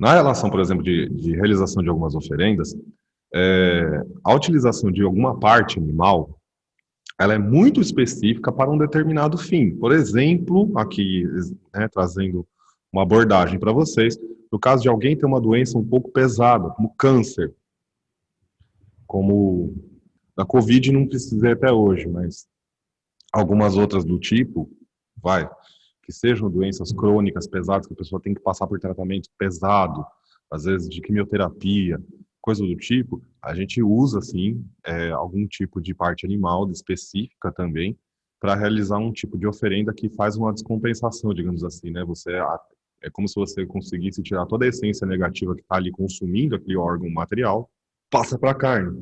Na relação, por exemplo, de realização de algumas oferendas, a utilização de alguma parte animal, ela é muito específica para um determinado fim. Por exemplo, aqui, né, trazendo uma abordagem para vocês, no caso de alguém ter uma doença um pouco pesada, como câncer, como a Covid não precisei até hoje, mas algumas outras do tipo, que sejam doenças crônicas pesadas, que a pessoa tem que passar por tratamento pesado, às vezes de quimioterapia, coisa do tipo, a gente usa, sim, algum tipo de parte animal específica também, para realizar um tipo de oferenda que faz uma descompensação, digamos assim, né? É como se você conseguisse tirar toda a essência negativa que está ali consumindo aquele órgão material, passa para a carne.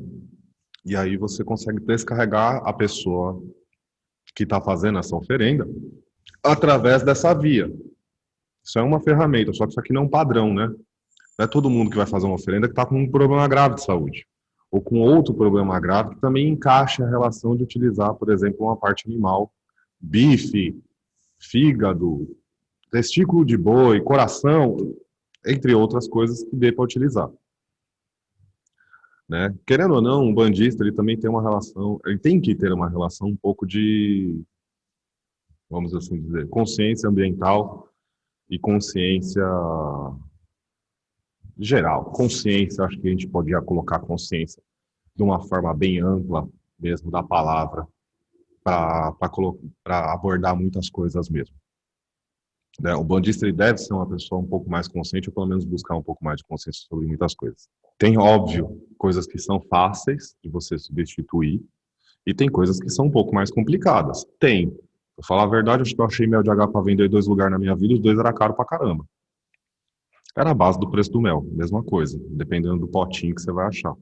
E aí você consegue descarregar a pessoa que está fazendo essa oferenda através dessa via. Isso é uma ferramenta, só que isso aqui não é um padrão, né? Não é todo mundo que vai fazer uma oferenda que está com um problema grave de saúde. Ou com outro problema grave que também encaixa a relação de utilizar, por exemplo, uma parte animal, bife, fígado, testículo de boi, coração, entre outras coisas que dê para utilizar. Né? Querendo ou não, um bandista ele também tem uma relação, ele tem que ter uma relação um pouco de, vamos assim dizer, consciência ambiental e consciência geral. Consciência, acho que a gente podia colocar consciência de uma forma bem ampla mesmo da palavra para abordar muitas coisas mesmo. Né? O bandista ele deve ser uma pessoa um pouco mais consciente, ou pelo menos buscar um pouco mais de consciência sobre muitas coisas. Tem, óbvio, coisas que são fáceis de você substituir, e tem coisas que são um pouco mais complicadas. Tem. Pra falar a verdade, acho que eu achei mel de H para vender em 2 lugares na minha vida, os 2 era caro pra caramba. Era a base do preço do mel, mesma coisa, dependendo do potinho que você vai achar.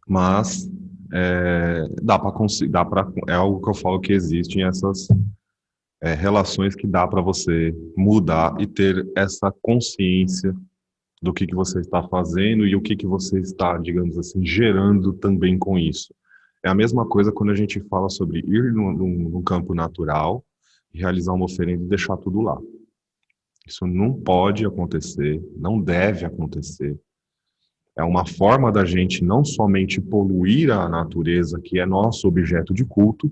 Mas é algo que eu falo que existem essas relações que dá para você mudar e ter essa consciência do que você está fazendo e o que você está, digamos assim, gerando também com isso. É a mesma coisa quando a gente fala sobre ir num campo natural, realizar uma oferenda e deixar tudo lá. Isso não pode acontecer, não deve acontecer. É uma forma da gente não somente poluir a natureza, que é nosso objeto de culto,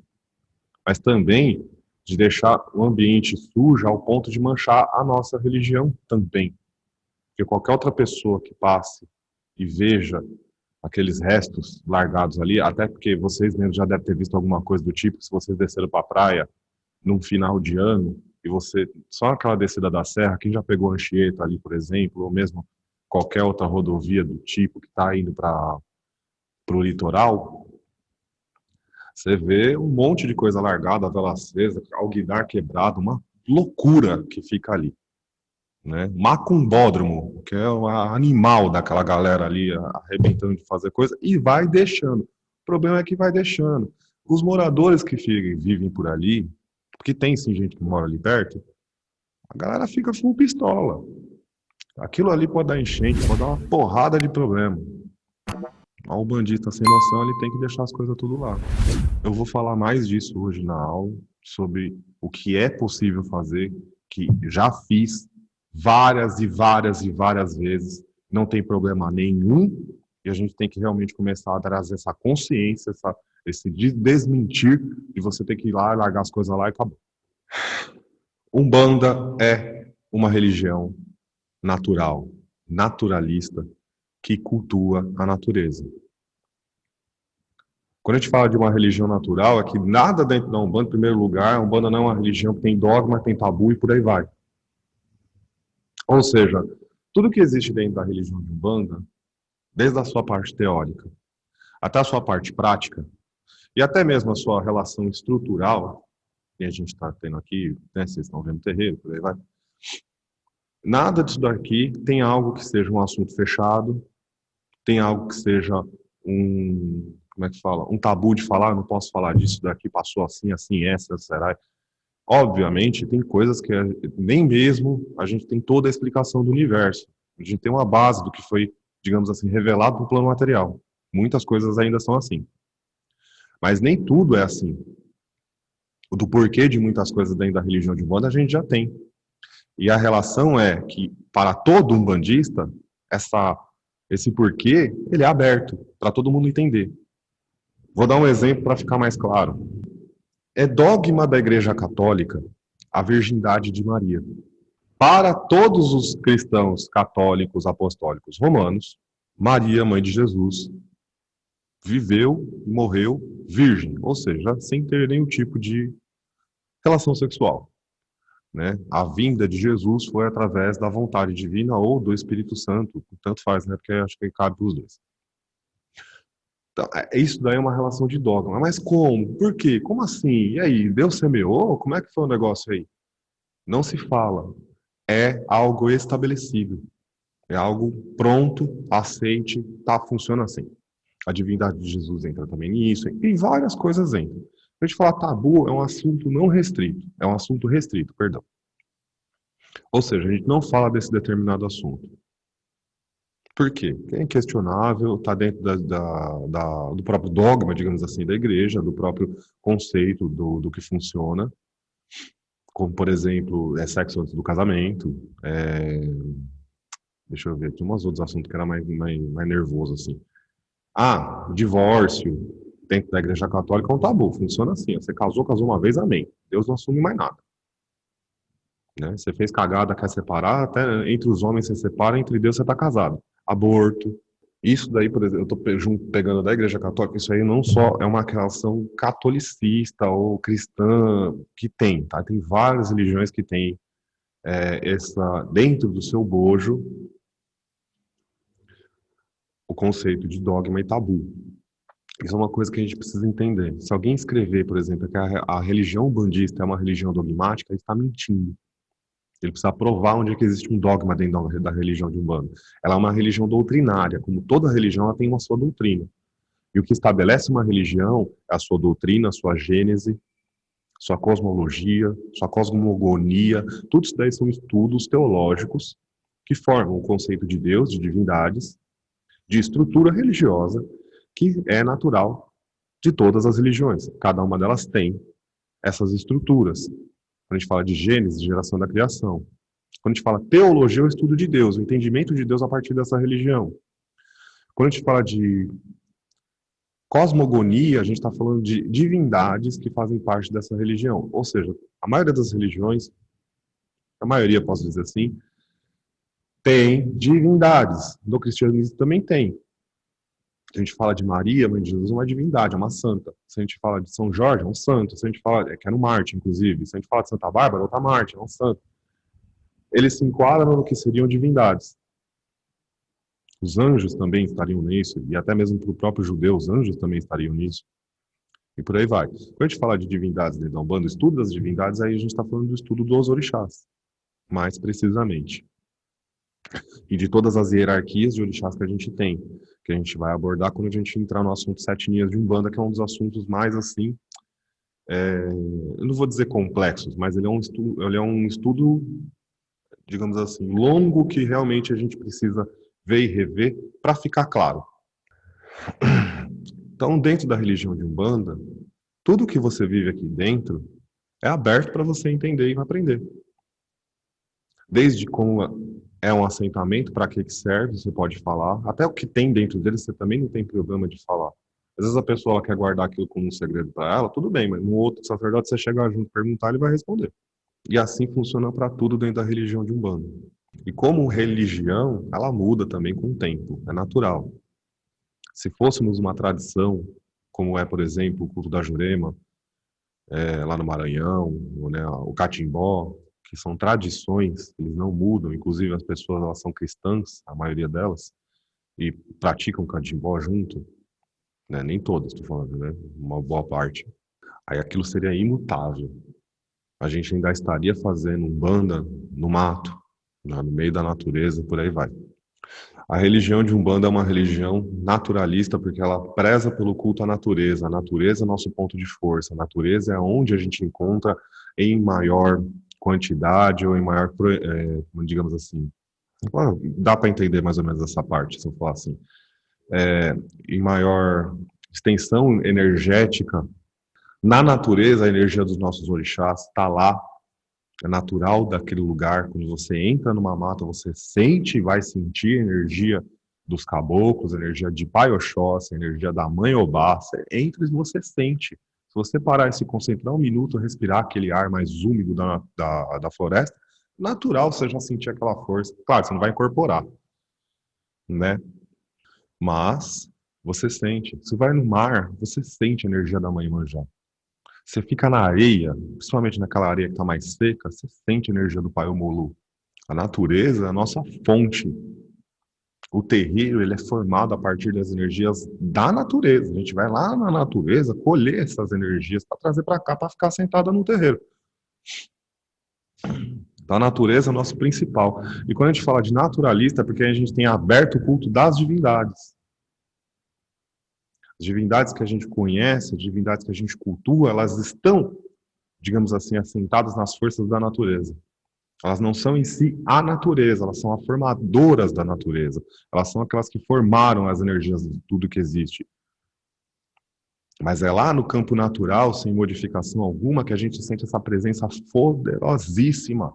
mas também de deixar o ambiente sujo ao ponto de manchar a nossa religião também. Porque qualquer outra pessoa que passe e veja aqueles restos largados ali, até porque vocês mesmos já devem ter visto alguma coisa do tipo, se vocês desceram para a praia num final de ano, e você, só aquela descida da serra, quem já pegou Anchieta ali, por exemplo, ou mesmo qualquer outra rodovia do tipo que está indo para o litoral, você vê um monte de coisa largada, vela acesa, alguidar quebrado, uma loucura que fica ali. Né? Macumbódromo, que é o animal daquela galera ali arrebentando de fazer coisa, e vai deixando. O problema é que vai deixando. Os moradores que vivem por ali, porque tem sim gente que mora ali perto, a galera fica full pistola. Aquilo ali pode dar enchente, pode dar uma porrada de problema. O bandista sem noção, ele tem que deixar as coisas tudo lá. Eu vou falar mais disso hoje na aula, sobre o que é possível fazer, que já fiz várias e várias e várias vezes, não tem problema nenhum, e a gente tem que realmente começar a trazer essa consciência, esse desmentir de você ter que ir lá, largar as coisas lá e acabou. Umbanda é uma religião natural, naturalista, que cultua a natureza. Quando a gente fala de uma religião natural, é que nada dentro da Umbanda, em primeiro lugar, a Umbanda não é uma religião que tem dogma, tem tabu e por aí vai. Ou seja, tudo que existe dentro da religião de Umbanda, desde a sua parte teórica até a sua parte prática, e até mesmo a sua relação estrutural, que a gente está tendo aqui, né, vocês estão vendo o terreiro, por aí vai. Nada disso daqui tem algo que seja um assunto fechado, tem algo que seja como é que fala? Um tabu de falar, não posso falar disso daqui, passou assim, assim, essa, será? Obviamente, tem coisas que nem mesmo a gente tem toda a explicação do universo. A gente tem uma base do que foi, digamos assim, revelado no plano material. Muitas coisas ainda são assim. Mas nem tudo é assim. O do porquê de muitas coisas dentro da religião de Umbanda a gente já tem. E a relação é que, para todo umbandista, esse porquê, ele é aberto para todo mundo entender. Vou dar um exemplo para ficar mais claro. É dogma da Igreja Católica a virgindade de Maria. Para todos os cristãos católicos apostólicos romanos, Maria, mãe de Jesus, viveu e morreu virgem, ou seja, sem ter nenhum tipo de relação sexual. Né? A vinda de Jesus foi através da vontade divina ou do Espírito Santo, tanto faz, né? Porque acho que cabe para os dois. Então, isso daí é uma relação de dogma. Mas como? Por quê? Como assim? E aí, Deus semeou? Como é que foi o negócio aí? Não se fala. É algo estabelecido. É algo pronto, aceite, tá, funciona assim. A divindade de Jesus entra também nisso, e várias coisas entram. A gente falar tabu é um assunto não restrito, é um assunto restrito, perdão. Ou seja, a gente não fala desse determinado assunto. Por quê? Porque é inquestionável, está dentro do próprio dogma, digamos assim, da igreja, do próprio conceito do que funciona, como, por exemplo, sexo antes do casamento, deixa eu ver, tinha uns outros assuntos que era mais nervoso, assim. Divórcio dentro da igreja católica é um tabu, funciona assim, você casou uma vez, amém. Deus não assume mais nada. Né? Você fez cagada, quer separar, até entre os homens você separa, entre Deus você está casado. Aborto. Isso daí, por exemplo, eu estou pegando da Igreja Católica, isso aí não só é uma relação catolicista ou cristã que tem, tá? Tem várias religiões que têm dentro do seu bojo, o conceito de dogma e tabu. Isso é uma coisa que a gente precisa entender. Se alguém escrever, por exemplo, que a religião bandista é uma religião dogmática, ele está mentindo. Ele precisa provar onde é que existe um dogma dentro da religião de Umbanda. Ela é uma religião doutrinária, como toda religião, ela tem uma sua doutrina. E o que estabelece uma religião é a sua doutrina, a sua gênese, sua cosmologia, sua cosmogonia. Tudo isso daí são estudos teológicos que formam o conceito de Deus, de divindades, de estrutura religiosa, que é natural de todas as religiões. Cada uma delas tem essas estruturas. Quando a gente fala de Gênesis, geração da criação. Quando a gente fala teologia, é o estudo de Deus, o entendimento de Deus a partir dessa religião. Quando a gente fala de cosmogonia, a gente está falando de divindades que fazem parte dessa religião. Ou seja, a maioria das religiões, a maioria, posso dizer assim, tem divindades. No cristianismo também tem. Se a gente fala de Maria, mãe de Jesus, é uma divindade, é uma santa. Se a gente fala de São Jorge, é um santo. Se a gente fala, que é no Marte, inclusive. Se a gente fala de Santa Bárbara, outra Marte, é um santo. Eles se enquadram no que seriam divindades. Os anjos também estariam nisso, e até mesmo para o próprio judeu, os anjos também estariam nisso. E por aí vai. Quando a gente fala de divindades dentro da Umbanda, o estudo das divindades, aí a gente está falando do estudo dos orixás, mais precisamente. E de todas as hierarquias de orixás que a gente tem, que a gente vai abordar quando a gente entrar no assunto Sete Linhas de Umbanda, que é um dos assuntos mais, assim, eu não vou dizer complexos, mas ele é um estudo, digamos assim, longo, que realmente a gente precisa ver e rever para ficar claro. Então, dentro da religião de Umbanda, tudo que você vive aqui dentro é aberto para você entender e aprender. Desde como é um assentamento, para que serve, você pode falar. Até o que tem dentro dele, você também não tem problema de falar. Às vezes a pessoa ela quer guardar aquilo como um segredo para ela, tudo bem, mas no outro sacerdote você chega junto, perguntar, ele vai responder. E assim funciona para tudo dentro da religião de Umbanda. E como religião, ela muda também com o tempo, é natural. Se fôssemos uma tradição, como é, por exemplo, o culto da Jurema, lá no Maranhão, né, o Catimbó, que são tradições, eles não mudam, inclusive as pessoas elas são cristãs, a maioria delas, e praticam Catimbó junto, né, nem todas, estou falando, né, uma boa parte. Aí aquilo seria imutável. A gente ainda estaria fazendo Umbanda no mato, no meio da natureza, por aí vai. A religião de Umbanda é uma religião naturalista porque ela preza pelo culto à natureza. A natureza é nosso ponto de força. A natureza é onde a gente encontra em maior quantidade ou em maior, digamos assim, dá para entender mais ou menos essa parte, se eu falar assim, em maior extensão energética. Na natureza, a energia dos nossos orixás está lá é natural daquele lugar. Quando você entra numa mata, você sente e vai sentir a energia dos caboclos, a energia de Pai Oxóssi, a energia da Mãe Obá. Você entra e você sente. Se você parar e se concentrar um minuto, respirar aquele ar mais úmido da floresta, natural você já sentir aquela força. Claro, você não vai incorporar, né? Mas você sente. Você vai no mar, você sente a energia da Mãe Manjá. Você fica na areia, principalmente naquela areia que está mais seca, você sente a energia do Pai Omolu. A natureza é a nossa fonte. O terreiro ele é formado a partir das energias da natureza. A gente vai lá na natureza colher essas energias para trazer para cá para ficar sentada no terreiro. Então, a natureza é o nosso principal. E quando a gente fala de naturalista, é porque a gente tem aberto o culto das divindades. As divindades que a gente conhece, as divindades que a gente cultua, elas estão, digamos assim, assentadas nas forças da natureza. Elas não são em si a natureza, elas são as formadoras da natureza. Elas são aquelas que formaram as energias de tudo que existe. Mas é lá no campo natural, sem modificação alguma, que a gente sente essa presença poderosíssima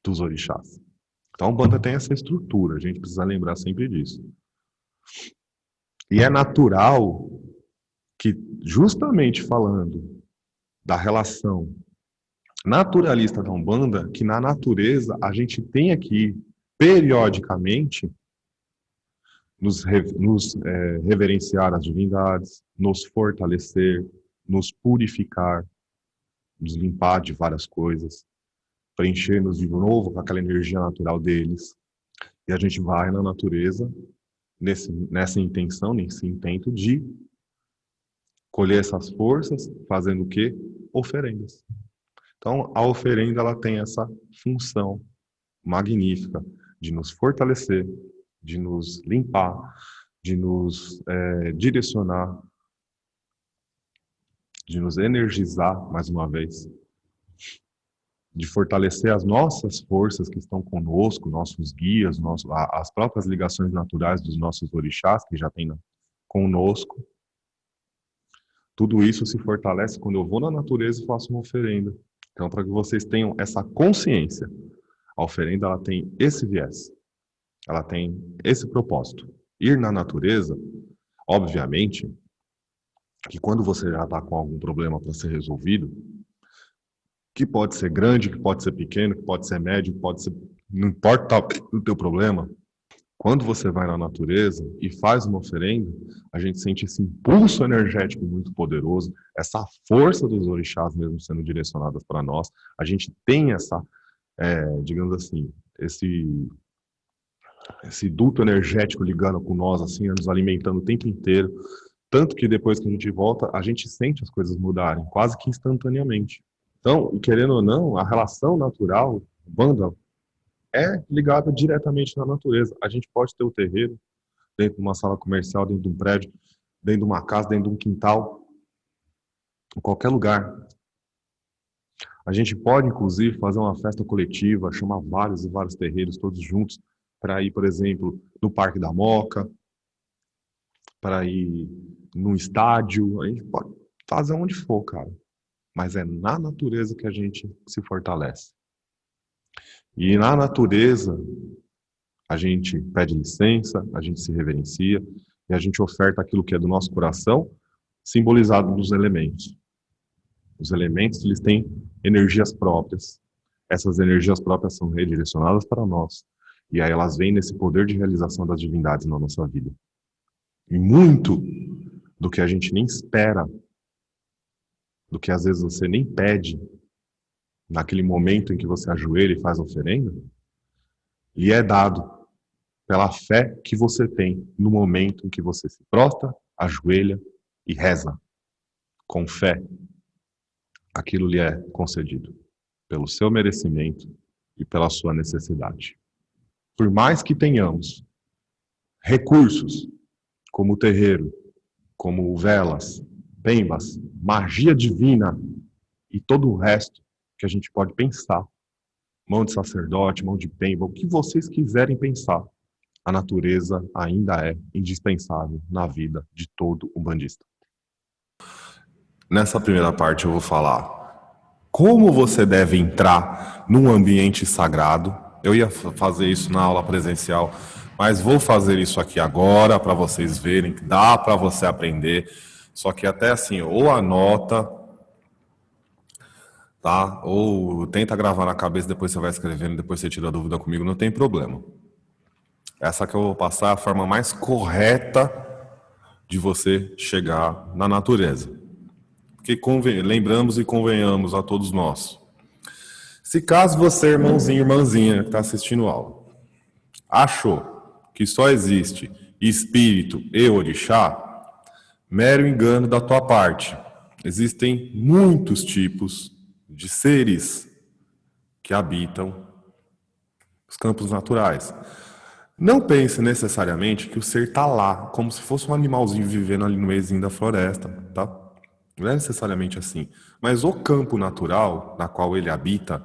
dos orixás. Então, a Umbanda tem essa estrutura, a gente precisa lembrar sempre disso. E é natural que, justamente falando da relação naturalista da Umbanda, que na natureza a gente tenha que, periodicamente, nos reverenciar as divindades, nos fortalecer, nos purificar, nos limpar de várias coisas, preencher-nos de novo com aquela energia natural deles. E a gente vai na natureza nessa intenção, nesse intento de colher essas forças, fazendo o quê? Oferendas. Então, a oferenda ela tem essa função magnífica de nos fortalecer, de nos limpar, de nos direcionar, de nos energizar, mais uma vez, de fortalecer as nossas forças que estão conosco, nossos guias, as próprias ligações naturais dos nossos orixás que já tem conosco. Tudo isso se fortalece quando eu vou na natureza e faço uma oferenda. Então, para que vocês tenham essa consciência, a oferenda ela tem esse viés, ela tem esse propósito. Ir na natureza, obviamente, que quando você já está com algum problema para ser resolvido, que pode ser grande, que pode ser pequeno, que pode ser médio, que pode ser... Não importa o teu problema, quando você vai na natureza e faz uma oferenda, a gente sente esse impulso energético muito poderoso, essa força dos orixás mesmo sendo direcionadas para nós. A gente tem essa, digamos assim, esse duto energético ligando com nós, assim, nos alimentando o tempo inteiro. Tanto que depois que a gente volta, a gente sente as coisas mudarem, quase que instantaneamente. Então, querendo ou não, a relação natural, banda, é ligada diretamente na natureza. A gente pode ter o terreiro dentro de uma sala comercial, dentro de um prédio, dentro de uma casa, dentro de um quintal, em qualquer lugar. A gente pode, inclusive, fazer uma festa coletiva, chamar vários e vários terreiros todos juntos para ir, por exemplo, no Parque da Moca, para ir num estádio. A gente pode fazer onde for, cara. Mas é na natureza que a gente se fortalece. E na natureza, a gente pede licença, a gente se reverencia e a gente oferta aquilo que é do nosso coração, simbolizado nos elementos. Os elementos, eles têm energias próprias. Essas energias próprias são redirecionadas para nós. E aí elas vêm nesse poder de realização das divindades na nossa vida. E muito do que a gente nem espera, do que às vezes você nem pede, naquele momento em que você ajoelha e faz a oferenda, lhe é dado pela fé que você tem no momento em que você se prostra, ajoelha e reza. Com fé, aquilo lhe é concedido pelo seu merecimento e pela sua necessidade. Por mais que tenhamos recursos, como o terreiro, como velas, pembas, magia divina e todo o resto que a gente pode pensar, mão de sacerdote, mão de pemba, o que vocês quiserem pensar, a natureza ainda é indispensável na vida de todo umbandista. Nessa primeira parte eu vou falar como você deve entrar num ambiente sagrado. Eu ia fazer isso na aula presencial, mas vou fazer isso aqui agora para vocês verem que dá para você aprender. Só que até assim, ou anota, tá? Ou tenta gravar na cabeça, depois você vai escrevendo, depois você tira a dúvida comigo, não tem problema. Essa que eu vou passar é a forma mais correta de você chegar na natureza. Porque lembramos e convenhamos a todos nós. Se caso você, irmãozinho, irmãzinha, que está assistindo a aula, achou que só existe espírito e orixá, mero engano da tua parte. Existem muitos tipos de seres que habitam os campos naturais. Não pense necessariamente que o ser está lá, como se fosse um animalzinho vivendo ali no meiozinho da floresta, tá? Não é necessariamente assim. Mas o campo natural na qual ele habita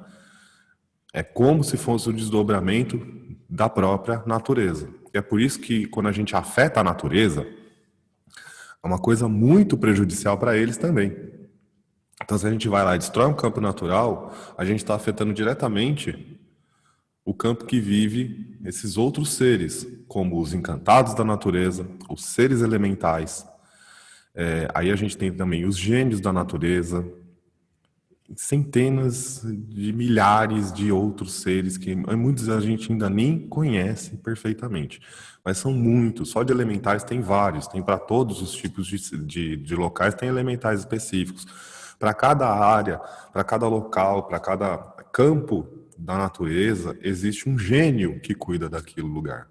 é como se fosse o desdobramento da própria natureza. E é por isso que quando a gente afeta a natureza, é uma coisa muito prejudicial para eles também. Então, se a gente vai lá e destrói um campo natural, a gente está afetando diretamente o campo que vive esses outros seres, como os encantados da natureza, os seres elementais. Aí a gente tem também os gênios da natureza, centenas de milhares de outros seres que muitos a gente ainda nem conhece perfeitamente. Mas são muitos, só de elementais tem vários, tem para todos os tipos de locais, tem elementais específicos. Para cada área, para cada local, para cada campo da natureza, existe um gênio que cuida daquele lugar.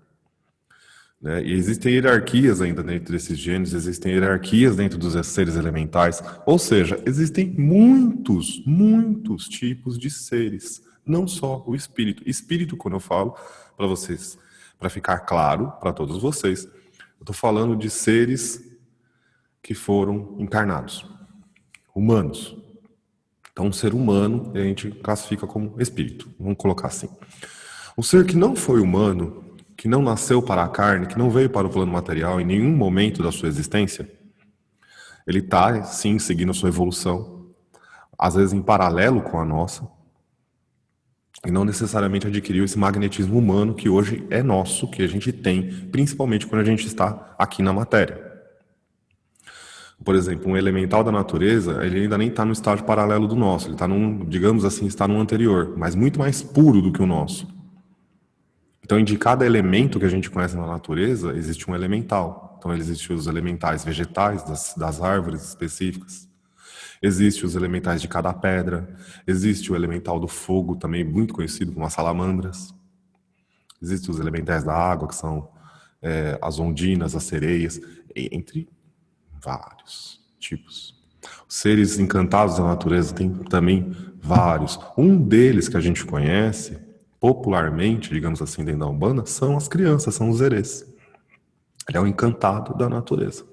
Né? E existem hierarquias ainda dentro desses gênios, existem hierarquias dentro dos seres elementais, ou seja, existem muitos, muitos tipos de seres, não só o espírito. Espírito, quando eu falo para vocês, para ficar claro para todos vocês, eu estou falando de seres que foram encarnados, humanos. Então, um ser humano a gente classifica como espírito, vamos colocar assim. Um ser que não foi humano, que não nasceu para a carne, que não veio para o plano material em nenhum momento da sua existência, ele está, sim, seguindo a sua evolução, às vezes em paralelo com a nossa, e não necessariamente adquiriu esse magnetismo humano que hoje é nosso, que a gente tem, principalmente quando a gente está aqui na matéria. Por exemplo, um elemental da natureza, ele ainda nem está no estágio paralelo do nosso, ele está digamos assim, está num anterior, mas muito mais puro do que o nosso. Então, de cada elemento que a gente conhece na natureza, existe um elemental. Então, existem os elementais vegetais das árvores específicas. Existem os elementais de cada pedra. Existe o elemental do fogo, também muito conhecido como as salamandras. Existem os elementais da água, que são as ondinas, as sereias, entre vários tipos. Os seres encantados da natureza tem também vários. Um deles que a gente conhece popularmente, digamos assim, dentro da Umbanda, são as crianças, são os erês. Ele é o encantado da natureza,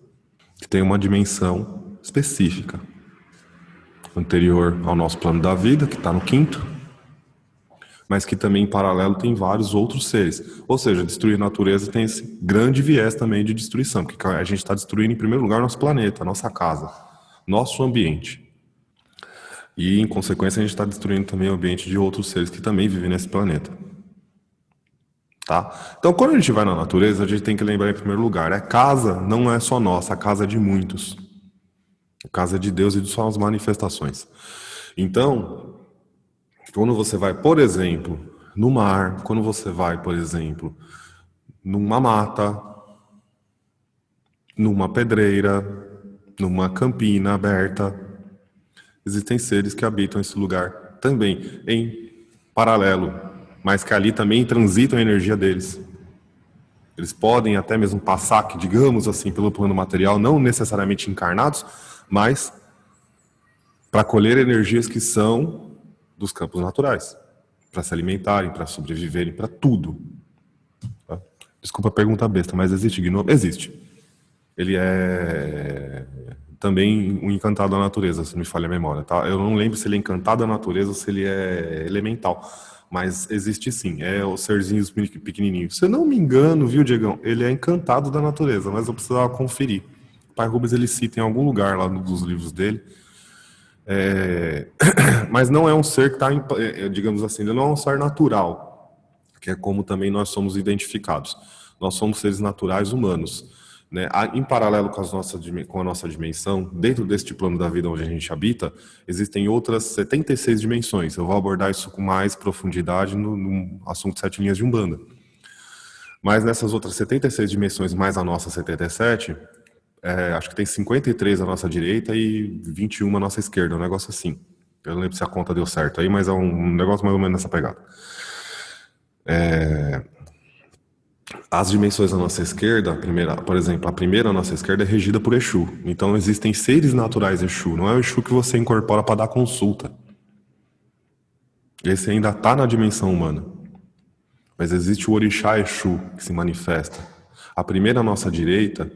que tem uma dimensão específica, anterior ao nosso plano da vida, que está no quinto, mas que também, em paralelo, tem vários outros seres. Ou seja, destruir a natureza tem esse grande viés também de destruição, porque a gente está destruindo, em primeiro lugar, nosso planeta, nossa casa, nosso ambiente. E, em consequência, a gente está destruindo também o ambiente de outros seres que também vivem nesse planeta. Tá? Então, quando a gente vai na natureza, a gente tem que lembrar, em primeiro lugar, a casa não é só nossa, a casa é de muitos. A casa é de Deus e de suas manifestações. Então, quando você vai, por exemplo, no mar, quando você vai, por exemplo, numa mata, numa pedreira, numa campina aberta, existem seres que habitam esse lugar também, em paralelo, mas que ali também transitam a energia deles. Eles podem até mesmo passar, que, digamos assim, pelo plano material, não necessariamente encarnados, mas para colher energias que são dos campos naturais, para se alimentarem, para sobreviverem, para tudo. Tá? Desculpa a pergunta besta, mas existe gnomo? Existe. Ele é também um encantado da natureza, se não me falha a memória. Tá? Eu não lembro se ele é encantado da natureza ou se ele é elemental. Mas existe sim, é os serzinhos pequenininhos. Se eu não me engano, viu, Diegão? Ele é encantado da natureza, mas eu precisava conferir. O Pai Rubens ele cita em algum lugar lá dos livros dele Mas não é um ser que está, digamos assim, ele não é um ser natural, que é como também nós somos identificados. Nós somos seres naturais humanos, né? Em paralelo com a nossa dimensão, dentro deste plano da vida onde a gente habita, existem outras 76 dimensões. Eu vou abordar isso com mais profundidade no assunto Sete Linhas de Umbanda. Mas nessas outras 76 dimensões, mais a nossa 77, acho que tem 53 à nossa direita e 21 à nossa esquerda, um negócio assim. Eu não lembro se a conta deu certo aí, mas é um negócio mais ou menos nessa pegada. As dimensões à nossa esquerda, por exemplo, a primeira à nossa esquerda é regida por Exu. Então existem seres naturais Exu, não é o Exu que você incorpora para dar consulta. Esse ainda está na dimensão humana. Mas existe o Orixá Exu que se manifesta. A primeira à nossa direita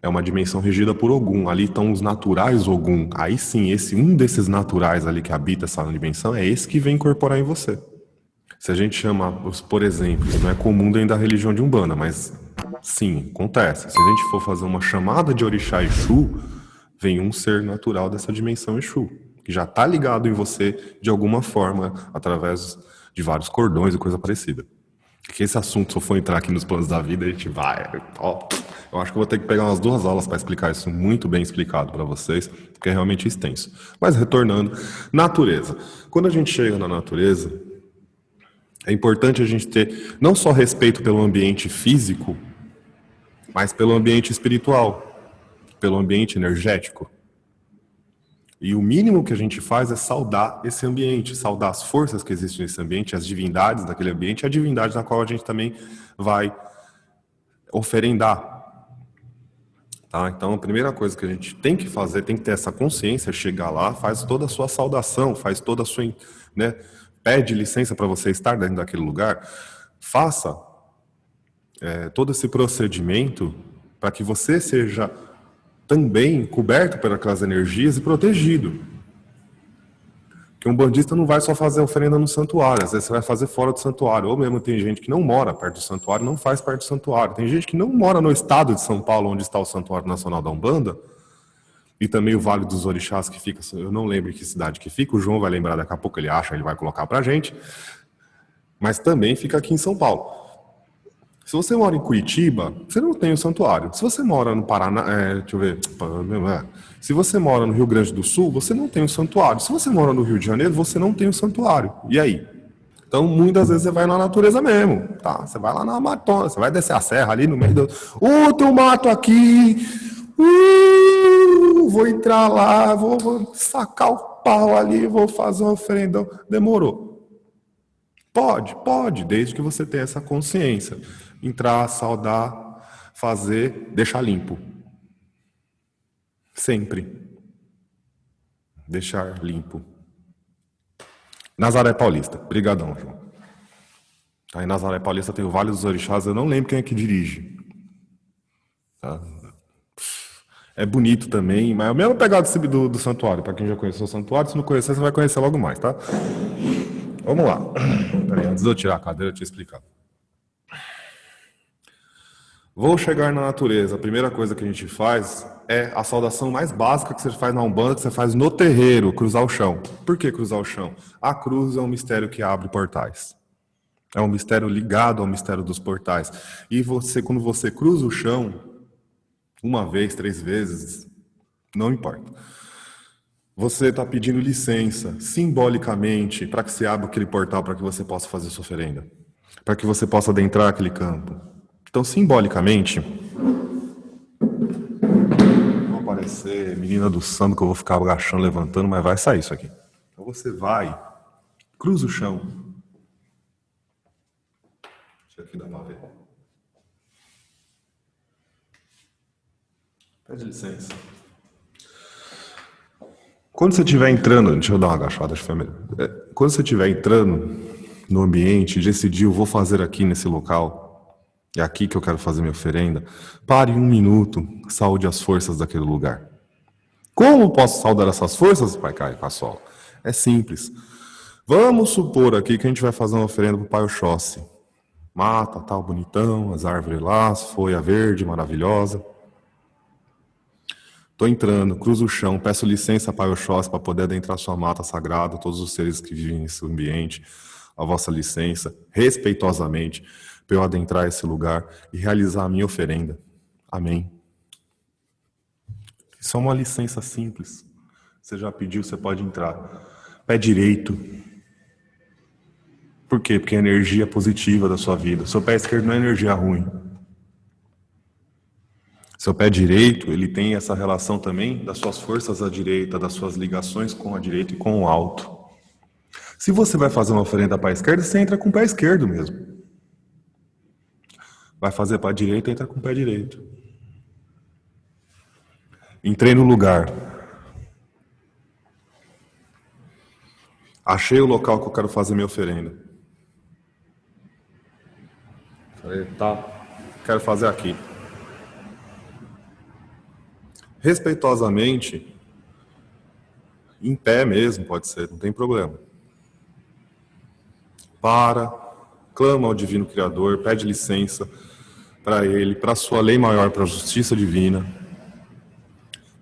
é uma dimensão regida por Ogum. Ali estão os naturais Ogum. Aí sim, um desses naturais ali que habita essa dimensão é esse que vem incorporar em você. Se a gente chama, por exemplo, não é comum dentro da religião de Umbanda, mas sim, acontece. Se a gente for fazer uma chamada de Orixá Exu, vem um ser natural dessa dimensão Exu, que já está ligado em você de alguma forma, através de vários cordões e coisa parecida. Que esse assunto, se eu for entrar aqui nos planos da vida, a gente vai... eu acho que eu vou ter que pegar umas 2 aulas para explicar isso muito bem explicado para vocês, porque é realmente extenso. Mas retornando, natureza. Quando a gente chega na natureza, é importante a gente ter não só respeito pelo ambiente físico, mas pelo ambiente espiritual, pelo ambiente energético. E o mínimo que a gente faz é saudar esse ambiente, saudar as forças que existem nesse ambiente, as divindades daquele ambiente, e a divindade na qual a gente também vai oferendar. Tá? Então, a primeira coisa que a gente tem que fazer, tem que ter essa consciência, chegar lá, faz toda a sua saudação, faz toda a sua... né, pede licença para você estar dentro daquele lugar, faça todo esse procedimento para que você seja também coberto por aquelas energias e protegido. Porque um bandista não vai só fazer oferenda no santuário, às vezes você vai fazer fora do santuário, ou mesmo tem gente que não mora perto do santuário, não faz parte do santuário. Tem gente que não mora no estado de São Paulo, onde está o Santuário Nacional da Umbanda, e também o Vale dos Orixás, que fica, eu não lembro em que cidade que fica, o João vai lembrar daqui a pouco, ele acha, ele vai colocar pra gente, mas também fica aqui em São Paulo. Se você mora em Curitiba, você não tem o santuário. Se você mora no Paraná, deixa eu ver, se você mora no Rio Grande do Sul, você não tem o santuário. Se você mora no Rio de Janeiro, você não tem o santuário. E aí? Então, muitas vezes você vai na natureza mesmo, tá? Você vai lá na Amazônia, você vai descer a serra ali no meio do... tem um mato aqui! Vou entrar lá, vou sacar o pau ali, vou fazer uma oferenda. Demorou. Pode, desde que você tenha essa consciência. Entrar, saudar, fazer, deixar limpo. Sempre. Deixar limpo. Nazaré Paulista. Brigadão, João. Aí em Nazaré Paulista tem o Vale dos Orixás, eu não lembro quem é que dirige. Tá? É bonito também, mas é o mesmo pegado do santuário. Para quem já conheceu o santuário, se não conhecer, você vai conhecer logo mais, tá? Vamos lá. Peraí, antes de eu tirar a cadeira, eu te explicar. Vou chegar na natureza. A primeira coisa que a gente faz é a saudação mais básica que você faz na Umbanda, que você faz no terreiro, cruzar o chão. Por que cruzar o chão? A cruz é um mistério que abre portais. É um mistério ligado ao mistério dos portais. E você, quando você cruza o chão, 1 vez, 3 vezes, não importa. Você está pedindo licença, simbolicamente, para que se abra aquele portal, para que você possa fazer sua oferenda. Para que você possa adentrar aquele campo. Então, simbolicamente, não vai aparecer menina do samba que eu vou ficar agachando, levantando, mas vai sair isso aqui. Então você vai, cruza o chão. Deixa eu aqui dar uma vez. Pede licença. Quando você estiver entrando, deixa eu dar uma agachada, acho que foi melhor. Quando você estiver entrando no ambiente, decidiu, vou fazer aqui nesse local, é aqui que eu quero fazer minha oferenda, pare 1 minuto, saúde as forças daquele lugar. Como posso saudar essas forças, Pai Caio Caçola? É simples. Vamos supor aqui que a gente vai fazer uma oferenda para o Pai Oxóssi. Mata, tal, bonitão, as árvores lá, folha verde, maravilhosa. Estou entrando, cruzo o chão, peço licença, Pai Oxóssi, para poder adentrar sua mata sagrada, todos os seres que vivem nesse ambiente, a vossa licença, respeitosamente, para eu adentrar esse lugar e realizar a minha oferenda. Amém. Isso é uma licença simples. Você já pediu, você pode entrar. Pé direito. Por quê? Porque é energia positiva da sua vida. Seu pé esquerdo não é energia ruim. Seu pé direito, ele tem essa relação também das suas forças à direita, das suas ligações com a direita e com o alto. Se você vai fazer uma oferenda para a esquerda, você entra com o pé esquerdo mesmo. Vai fazer para a direita, entra com o pé direito. Entrei no lugar. Achei o local que eu quero fazer minha oferenda. Falei, tá, quero fazer aqui. Respeitosamente, em pé mesmo, pode ser, não tem problema. Clama ao Divino Criador, pede licença para Ele, para a sua lei maior, para a justiça divina,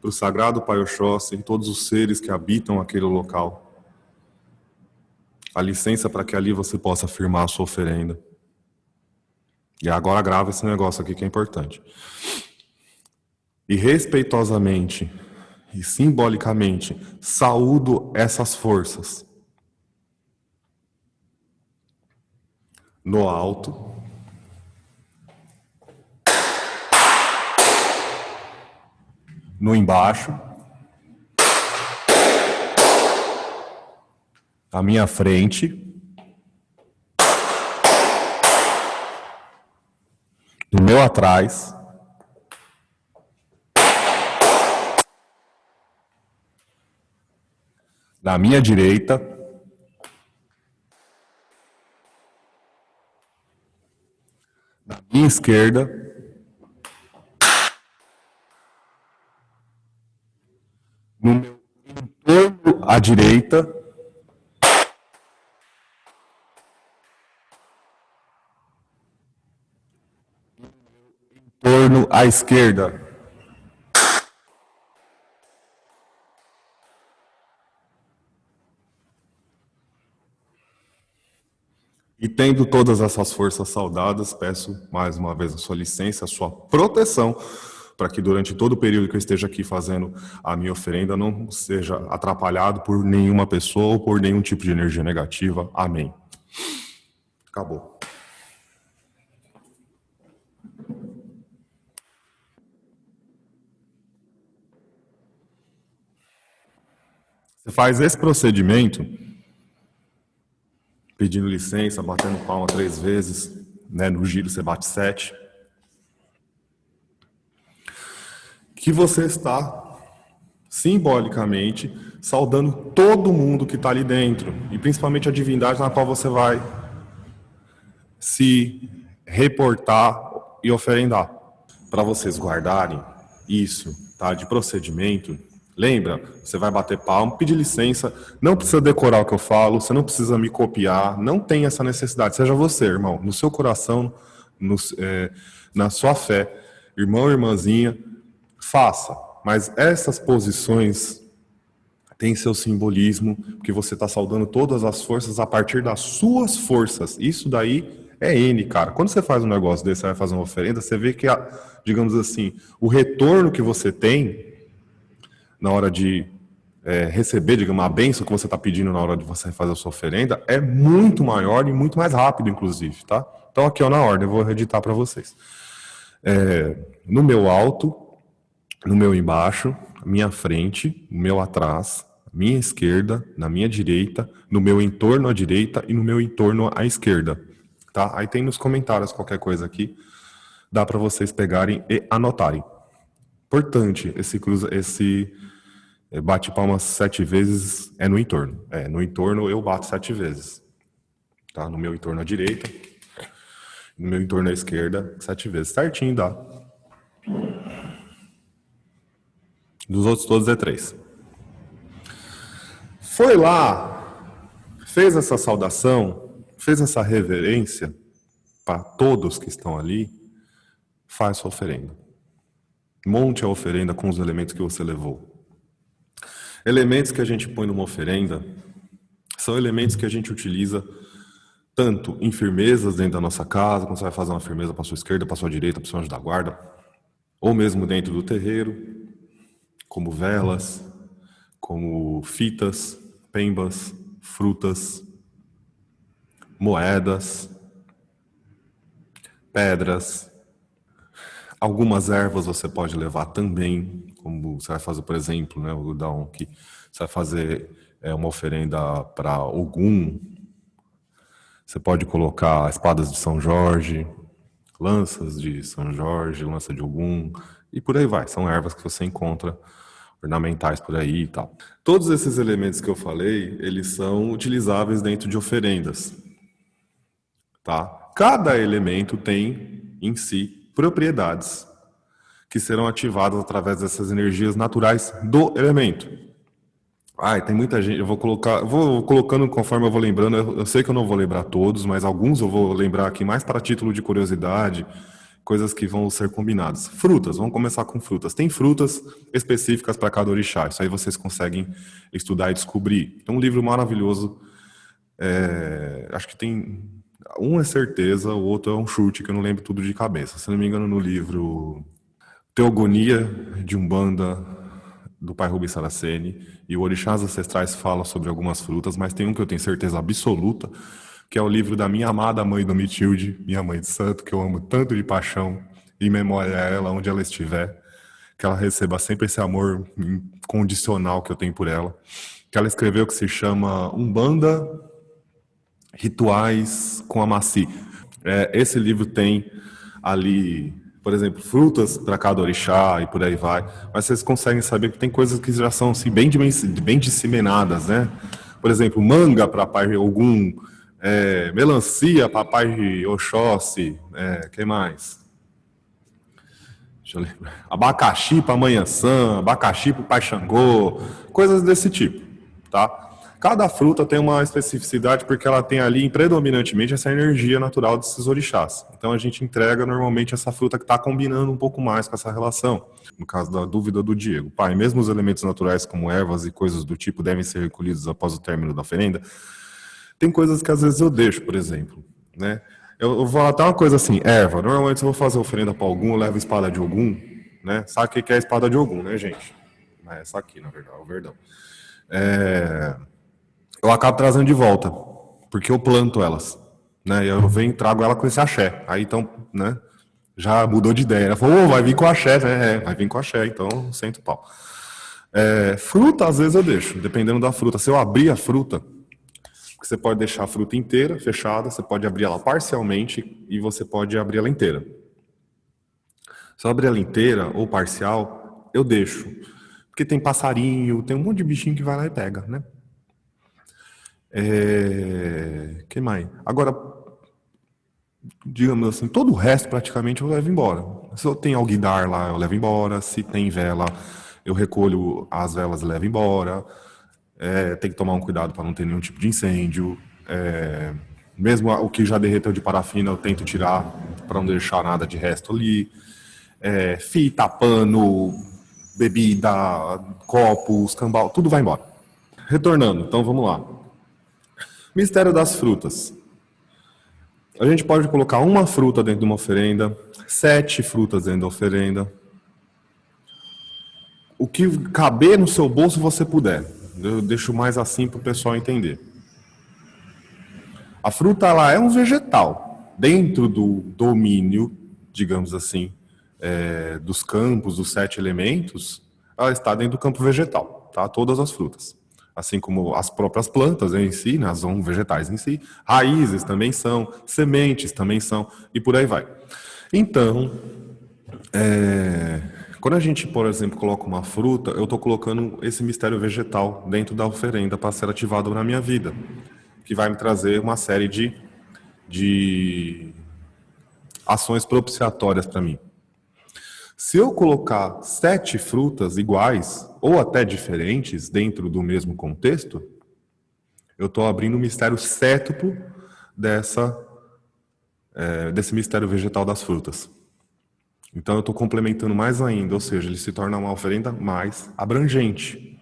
para o Sagrado Pai Oxóssi e todos os seres que habitam aquele local. A licença para que ali você possa afirmar a sua oferenda. E agora grava esse negócio aqui que é importante. E respeitosamente e simbolicamente saúdo essas forças. No alto. No embaixo. À minha frente. No meu atrás. Na minha direita. Na minha esquerda. No meu entorno à direita. Entorno à esquerda. E tendo todas essas forças saudadas, peço mais uma vez a sua licença, a sua proteção, para que durante todo o período que eu esteja aqui fazendo a minha oferenda não seja atrapalhado por nenhuma pessoa ou por nenhum tipo de energia negativa. Amém. Acabou. Você faz esse procedimento, pedindo licença, batendo palma 3 vezes, né? No giro você bate 7. Que você está simbolicamente saudando todo mundo que está ali dentro, e principalmente a divindade na qual você vai se reportar e oferendar. Para vocês guardarem isso, tá? De procedimento, lembra? Você vai bater palma, pedir licença, não precisa decorar o que eu falo, você não precisa me copiar, não tem essa necessidade. Seja você, irmão, no seu coração, na sua fé, irmão ou irmãzinha, faça. Mas essas posições têm seu simbolismo, porque você está saudando todas as forças a partir das suas forças. Isso daí é N, cara. Quando você faz um negócio desse, você vai fazer uma oferenda, você vê que, digamos assim, o retorno que você tem na hora de receber, digamos, a bênção que você está pedindo na hora de você fazer a sua oferenda é muito maior e muito mais rápido, inclusive, tá? Então, aqui, ó, na ordem, eu vou editar para vocês. No meu alto, no meu embaixo, minha frente, no meu atrás, minha esquerda, na minha direita, no meu entorno à direita e no meu entorno à esquerda. Tá? Aí tem nos comentários qualquer coisa aqui, dá para vocês pegarem e anotarem. Importante, esse bate palmas 7 vezes é no entorno. No entorno eu bato 7 vezes. Tá? No meu entorno à direita, no meu entorno à esquerda, 7 vezes. Certinho dá. Dos outros todos é 3. Foi lá, fez essa saudação, fez essa reverência para todos que estão ali, faz sua oferenda. Monte a oferenda com os elementos que você levou. Elementos que a gente põe numa oferenda são elementos que a gente utiliza tanto em firmezas dentro da nossa casa, quando você vai fazer uma firmeza para a sua esquerda, para a sua direita, para o seu anjo da guarda, ou mesmo dentro do terreiro, como velas, como fitas, pembas, frutas, moedas, pedras. Algumas ervas você pode levar também, como você vai fazer, por exemplo, né, o Dão, que você vai fazer uma oferenda para Ogum. Você pode colocar espadas de São Jorge, lanças de São Jorge, lança de Ogum, e por aí vai. São ervas que você encontra ornamentais por aí e tal. Todos esses elementos que eu falei, eles são utilizáveis dentro de oferendas, tá? Cada elemento tem em si propriedades que serão ativadas através dessas energias naturais do elemento. Tem muita gente, eu vou colocando conforme eu vou lembrando, eu sei que eu não vou lembrar todos, mas alguns eu vou lembrar aqui mais para título de curiosidade, coisas que vão ser combinadas. Frutas, vamos começar com frutas. Tem frutas específicas para cada orixá, isso aí vocês conseguem estudar e descobrir. Tem um livro maravilhoso, acho que tem, um é certeza, o outro é um chute, que eu não lembro tudo de cabeça. Se não me engano, no livro Teogonia de Umbanda, do pai Rubens Saraceni, e o Orixás Ancestrais fala sobre algumas frutas, mas tem um que eu tenho certeza absoluta, que é o livro da minha amada mãe Domitilde, minha mãe de santo, que eu amo tanto de paixão, em memória a ela, onde ela estiver, que ela receba sempre esse amor incondicional que eu tenho por ela, que ela escreveu, que se chama Umbanda, Rituais com Amaci. Esse livro tem ali, por exemplo, frutas para cada orixá e por aí vai, mas vocês conseguem saber que tem coisas que já são assim, bem disseminadas, né? Por exemplo, manga para pai Ogum, melancia para pai Oxóssi, quem mais? Deixa eu lembrar. Abacaxi para mãe Ansã, abacaxi para o pai Xangô, coisas desse tipo, tá? Cada fruta tem uma especificidade porque ela tem ali predominantemente essa energia natural desses orixás. Então a gente entrega normalmente essa fruta que está combinando um pouco mais com essa relação. No caso da dúvida do Diego, pai, mesmo os elementos naturais como ervas e coisas do tipo devem ser recolhidos após o término da oferenda. Tem coisas que às vezes eu deixo, por exemplo, né? Eu vou falar até uma coisa assim, erva. Normalmente se eu vou fazer oferenda para algum, eu levo espada de Ogum, né? Sabe o que é a espada de Ogum, né, gente? É essa aqui, na verdade, o verdão. Eu acabo trazendo de volta, porque eu planto elas, né? Eu venho e trago ela com esse axé. Aí então, né? Já mudou de ideia. Ela falou, vai vir com axé, né? Vai vir com axé, então sento o pau. Fruta, às vezes eu deixo, dependendo da fruta. Se eu abrir a fruta, você pode deixar a fruta inteira, fechada, você pode abrir ela parcialmente e você pode abrir ela inteira. Se eu abrir ela inteira ou parcial, eu deixo. Porque tem passarinho, tem um monte de bichinho que vai lá e pega, né? Que mais? Agora, digamos assim, todo o resto praticamente eu levo embora. Se eu tenho alguidar lá, eu levo embora. Se tem vela, eu recolho as velas e levo embora. Tem que tomar um cuidado para não ter nenhum tipo de incêndio. Mesmo o que já derreteu de parafina, eu tento tirar para não deixar nada de resto ali. Fita, pano, bebida, copos, cambal, tudo vai embora. Retornando, então vamos lá. Mistério das frutas. A gente pode colocar uma fruta dentro de uma oferenda, 7 frutas dentro da oferenda. O que caber no seu bolso você puder. Eu deixo mais assim para o pessoal entender. A fruta ela é um vegetal. Dentro do domínio, digamos assim, dos campos, dos 7 elementos, ela está dentro do campo vegetal, tá? Todas as frutas. Assim como as próprias plantas em si, né, são vegetais em si, raízes também são, sementes também são, e por aí vai. Então, quando a gente, por exemplo, coloca uma fruta, eu estou colocando esse mistério vegetal dentro da oferenda para ser ativado na minha vida, que vai me trazer uma série de ações propiciatórias para mim. Se eu colocar 7 frutas iguais ou até diferentes dentro do mesmo contexto, eu estou abrindo o mistério cétuplo desse mistério vegetal das frutas. Então eu estou complementando mais ainda, ou seja, ele se torna uma oferenda mais abrangente.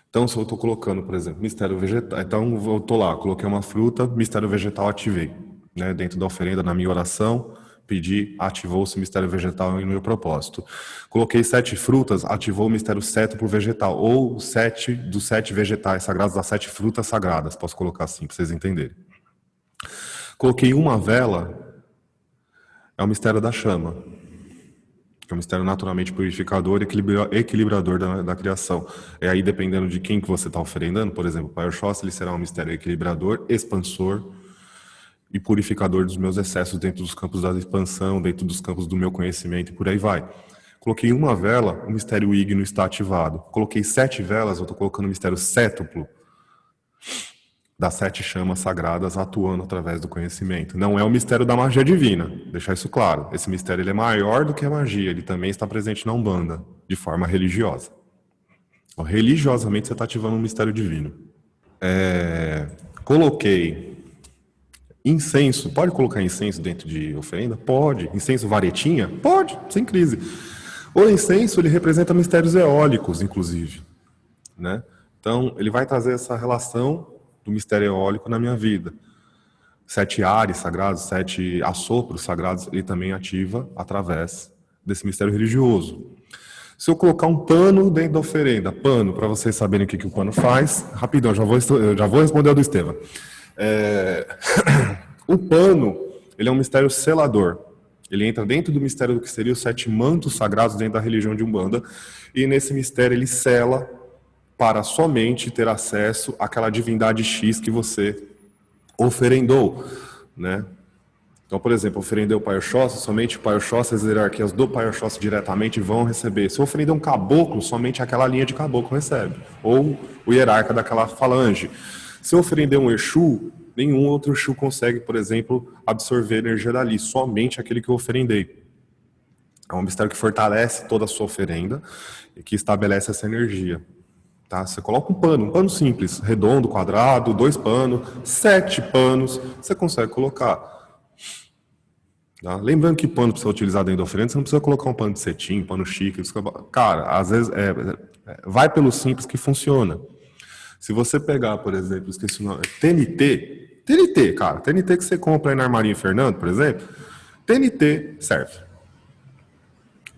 Então, se eu estou colocando, por exemplo, mistério vegetal, então eu estou lá, coloquei uma fruta, mistério vegetal ativei, né? Dentro da oferenda, na minha oração, pedi, ativou-se o mistério vegetal no meu propósito. Coloquei 7 frutas, ativou o mistério sétuplo vegetal, ou 7 dos 7 vegetais sagrados, das 7 frutas sagradas, posso colocar assim, para vocês entenderem. Coloquei uma vela, é o mistério da chama, que é um mistério naturalmente purificador e equilibrador da criação. É aí, dependendo de quem que você está oferendando, por exemplo, o Pai Oxóssi, ele será um mistério equilibrador, expansor e purificador dos meus excessos dentro dos campos da expansão, dentro dos campos do meu conhecimento e por aí vai. Coloquei uma vela, o mistério ígneo está ativado. Coloquei 7 velas, eu estou colocando o mistério sétuplo das 7 chamas sagradas atuando através do conhecimento. Não é o mistério da magia divina, deixar isso claro. Esse mistério ele é maior do que a magia, ele também está presente na Umbanda, de forma religiosa. Então, religiosamente você está ativando um mistério divino. Coloquei incenso. Pode colocar incenso dentro de oferenda? Pode. Incenso varetinha? Pode, sem crise. O incenso ele representa mistérios eólicos, inclusive, né? Então, ele vai trazer essa relação do mistério eólico na minha vida. 7 ares sagrados, 7 assopros sagrados, ele também ativa através desse mistério religioso. Se eu colocar um pano dentro da oferenda, pano, para vocês saberem o que o pano faz, rapidão, eu já vou responder ao do Estevam. O pano, ele é um mistério selador. Ele entra dentro do mistério do que seria os 7 mantos sagrados dentro da religião de Umbanda, e nesse mistério ele sela para somente ter acesso àquela divindade X que você oferendou, né? Então, por exemplo, oferendei o Pai Oxóssi, somente o Pai Oxóssi, as hierarquias do Pai Oxóssi diretamente vão receber. Se eu oferendei um caboclo, somente aquela linha de caboclo recebe, ou o hierarca daquela falange. Se eu oferendei um Exu, nenhum outro Exu consegue, por exemplo, absorver a energia dali, somente aquele que eu oferendei. É um mistério que fortalece toda a sua oferenda e que estabelece essa energia. Tá? Você coloca um pano simples, redondo, quadrado, 2 panos, 7 panos, você consegue colocar. Tá? Lembrando que pano para você utilizar dentro da oferenda, você não precisa colocar um pano de cetim, pano chique. Cara, às vezes vai pelo simples que funciona. Se você pegar, por exemplo, esqueci o nome, TNT, cara, TNT que você compra aí na Armarinho Fernando, por exemplo, TNT serve.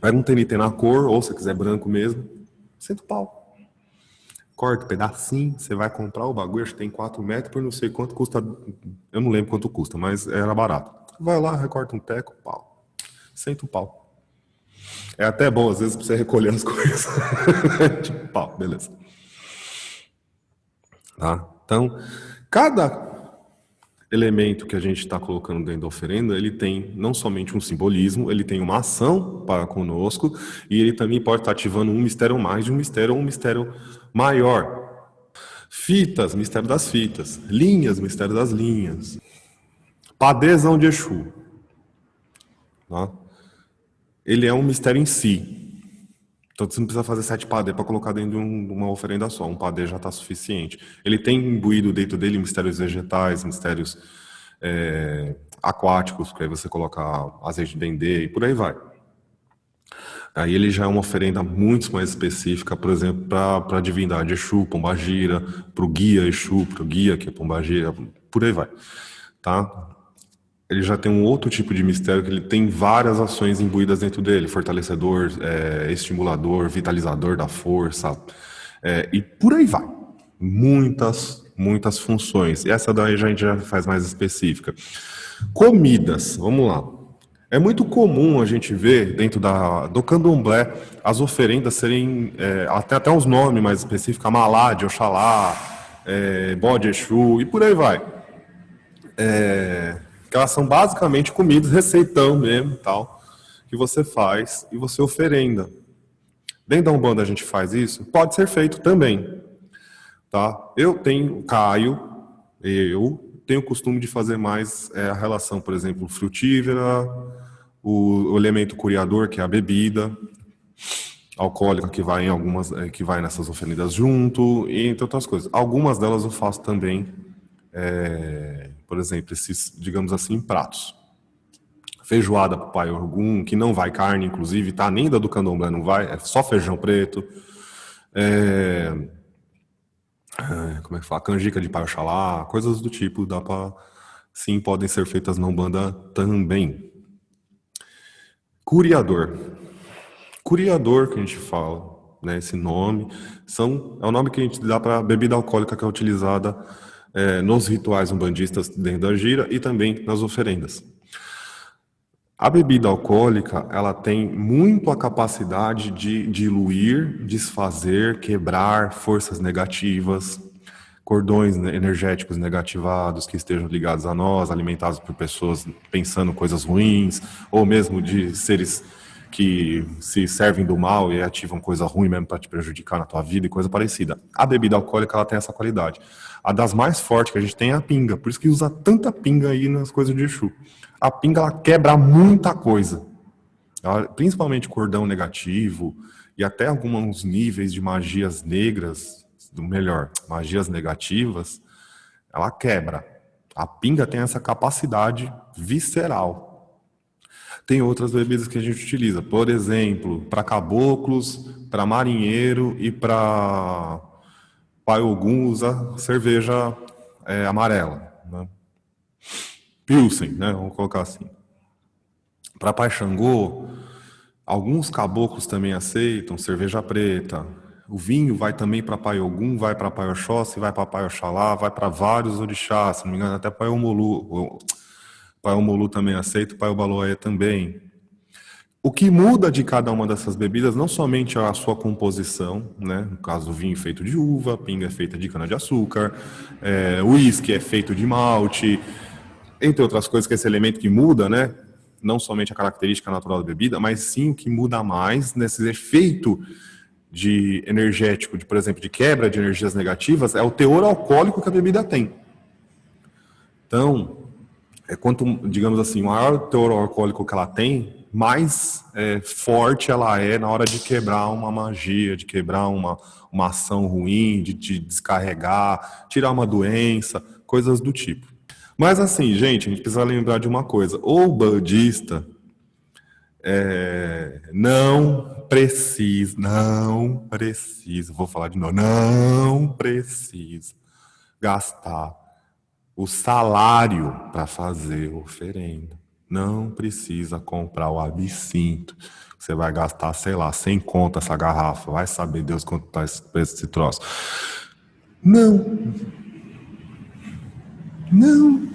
Pega um TNT na cor, ou se quiser branco mesmo, senta o pau. Corta um pedacinho, você vai comprar o bagulho, acho que tem 4 metros por não sei quanto custa, eu não lembro quanto custa, mas era barato. Vai lá, recorta um teco, pau. Senta o pau. É até bom, às vezes, pra você recolher as coisas. Tipo, pau, beleza. Tá? Então, cada elemento que a gente está colocando dentro da oferenda, ele tem não somente um simbolismo, ele tem uma ação para conosco, e ele também pode estar ativando um mistério mais de um mistério ou um mistério maior. Fitas, mistério das fitas. Linhas, mistério das linhas. Padezão de Exu. Tá? Ele é um mistério em si. Então você não precisa fazer 7 padê para colocar dentro de uma oferenda só. Um padê já está suficiente. Ele tem imbuído dentro dele mistérios vegetais, mistérios aquáticos, que aí você coloca azeite de dendê e por aí vai. Aí ele já é uma oferenda muito mais específica, por exemplo, para a divindade Exu, Pombagira, para o guia Exu, para o guia que é Pombagira, por aí vai. Tá? Ele já tem um outro tipo de mistério que ele tem várias ações imbuídas dentro dele, fortalecedor, estimulador, vitalizador da força, e por aí vai. Muitas funções. E essa daí a gente já faz mais específica. Comidas, vamos lá. É muito comum a gente ver dentro do candomblé as oferendas serem, até os nomes mais específicos, Amalá, Oxalá, Bode Exu e por aí vai. Que elas são basicamente comidas, receitão mesmo, tal, que você faz e você oferenda. Dentro da Umbanda a gente faz isso? Pode ser feito também. Tá? Eu tenho o costume de fazer mais a relação, por exemplo, frutífera, o elemento curiador, que é a bebida, alcoólica, que vai que vai nessas oferendas junto, e entre outras coisas. Algumas delas eu faço também, por exemplo, esses, digamos assim, pratos. feijoada para o Pai Ogum, que não vai carne, inclusive, tá? Nem da do candomblé não vai, é só feijão preto. Como é que fala? Canjica de Pai Oxalá, coisas do tipo, dá para, sim, podem ser feitas na Umbanda também. Curiador. Curiador que a gente fala, né? Esse nome é o nome que a gente dá para a bebida alcoólica que é utilizada nos rituais umbandistas dentro da gira e também nas oferendas. A bebida alcoólica, ela tem muito a capacidade de diluir, desfazer, quebrar forças negativas, cordões energéticos negativados que estejam ligados a nós, alimentados por pessoas pensando coisas ruins, ou mesmo de seres que se servem do mal e ativam coisa ruim mesmo para te prejudicar na tua vida e coisa parecida. A bebida alcoólica, ela tem essa qualidade. A das mais fortes que a gente tem é a pinga, por isso que usa tanta pinga aí nas coisas de Exu. A pinga, ela quebra muita coisa, principalmente cordão negativo e até alguns níveis de magias negras, melhor, magias negativas, ela quebra. A pinga tem essa capacidade visceral. Tem outras bebidas que a gente utiliza, por exemplo, para caboclos, para marinheiro e para Pai Ogum usa cerveja amarela, né? Pilsen, né? Vamos colocar assim. Para Pai Xangô, alguns caboclos também aceitam cerveja preta. O vinho vai também para Pai Ogum, vai para Pai Oxóssi, vai para Pai Oxalá, vai para vários orixás, se não me engano, até Pai Omolu. Pai Omolu também aceita, Pai Obaloé também. O que muda de cada uma dessas bebidas, não somente a sua composição, né? No caso, o vinho feito de uva, pinga é feita de cana-de-açúcar, o uísque é feito de malte, entre outras coisas, que é esse elemento que muda, né? Não somente a característica natural da bebida, mas sim o que muda mais nesse efeito de energético, por exemplo, de quebra de energias negativas, é o teor alcoólico que a bebida tem. Então, quanto, digamos assim, maior o teor alcoólico que ela tem, mais forte ela é na hora de quebrar uma magia, de quebrar uma ação ruim, de descarregar, tirar uma doença, coisas do tipo. Mas assim, gente, a gente precisa lembrar de uma coisa. O bandista não precisa, vou falar de novo, não precisa gastar o salário para fazer oferenda. Não precisa comprar o absinto. Você vai gastar, sei lá, 100 conto essa garrafa. Vai saber Deus quanto tá esse troço. Não. Não.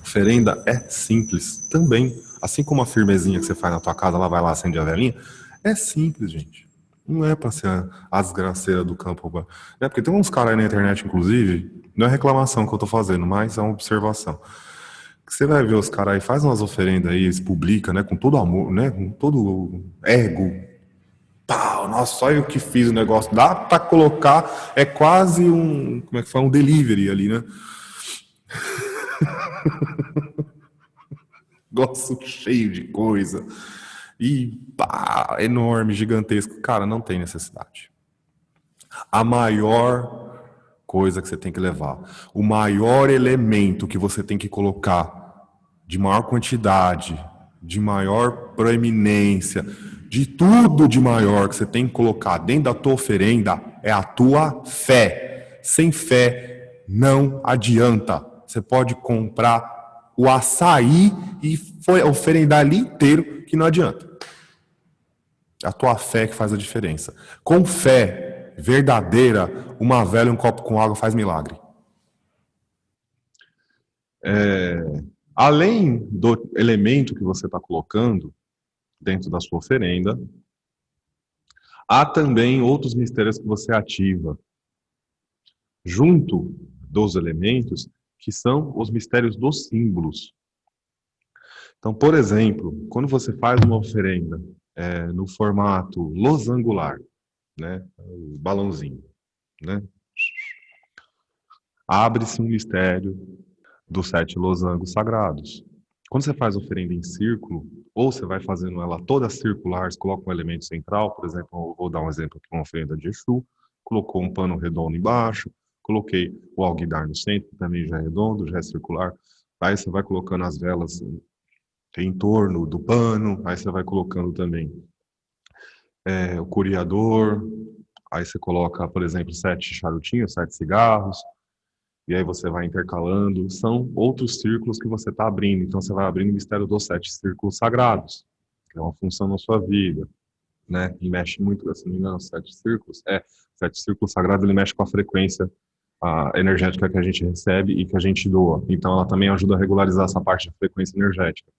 Oferenda é simples também. Assim como a firmezinha que você faz na tua casa, ela vai lá, acende a velhinha. É simples, gente. Não é pra ser a desgraceira do campo. É porque tem uns caras aí na internet, inclusive, não é reclamação que eu tô fazendo, mas é uma observação. Que você vai ver os caras aí, faz umas oferendas aí, eles publicam, né, com todo amor, né, com todo ego. Pau, nossa, só eu que fiz o negócio. Dá pra colocar, é quase um, como é que fala, um delivery ali, né? Negócio cheio de coisa. E pá, enorme, gigantesco. Cara, não tem necessidade. A maior coisa que você tem que levar, o maior elemento que você tem que colocar de maior quantidade, de maior proeminência, de tudo de maior que você tem que colocar dentro da tua oferenda é a tua fé. Sem fé não adianta. Você pode comprar o açaí e oferendar ali inteiro que não adianta. A tua fé que faz a diferença. Com fé verdadeira, uma vela e um copo com água faz milagre. Além do elemento que você está colocando dentro da sua oferenda, há também outros mistérios que você ativa junto dos elementos, que são os mistérios dos símbolos. Então, por exemplo, quando você faz uma oferenda no formato losangular, né, o balãozinho, né, abre-se um mistério dos 7 losangos sagrados. Quando você faz oferenda em círculo, ou você vai fazendo ela toda circular, você coloca um elemento central, por exemplo, eu vou dar um exemplo aqui, uma oferenda de Exu, colocou um pano redondo embaixo, coloquei o alguidar no centro, também já é redondo, já é circular, aí você vai colocando as velas em torno do pano, aí você vai colocando também o curiador, aí você coloca, por exemplo, 7 charutinhos, 7 cigarros, e aí você vai intercalando. São outros círculos que você está abrindo. Então você vai abrindo o mistério dos 7 círculos sagrados, que é uma função na sua vida, né? E mexe muito, se não me engano, 7 círculos. 7 círculos sagrados, ele mexe com a frequência energética que a gente recebe e que a gente doa. Então ela também ajuda a regularizar essa parte da frequência energética.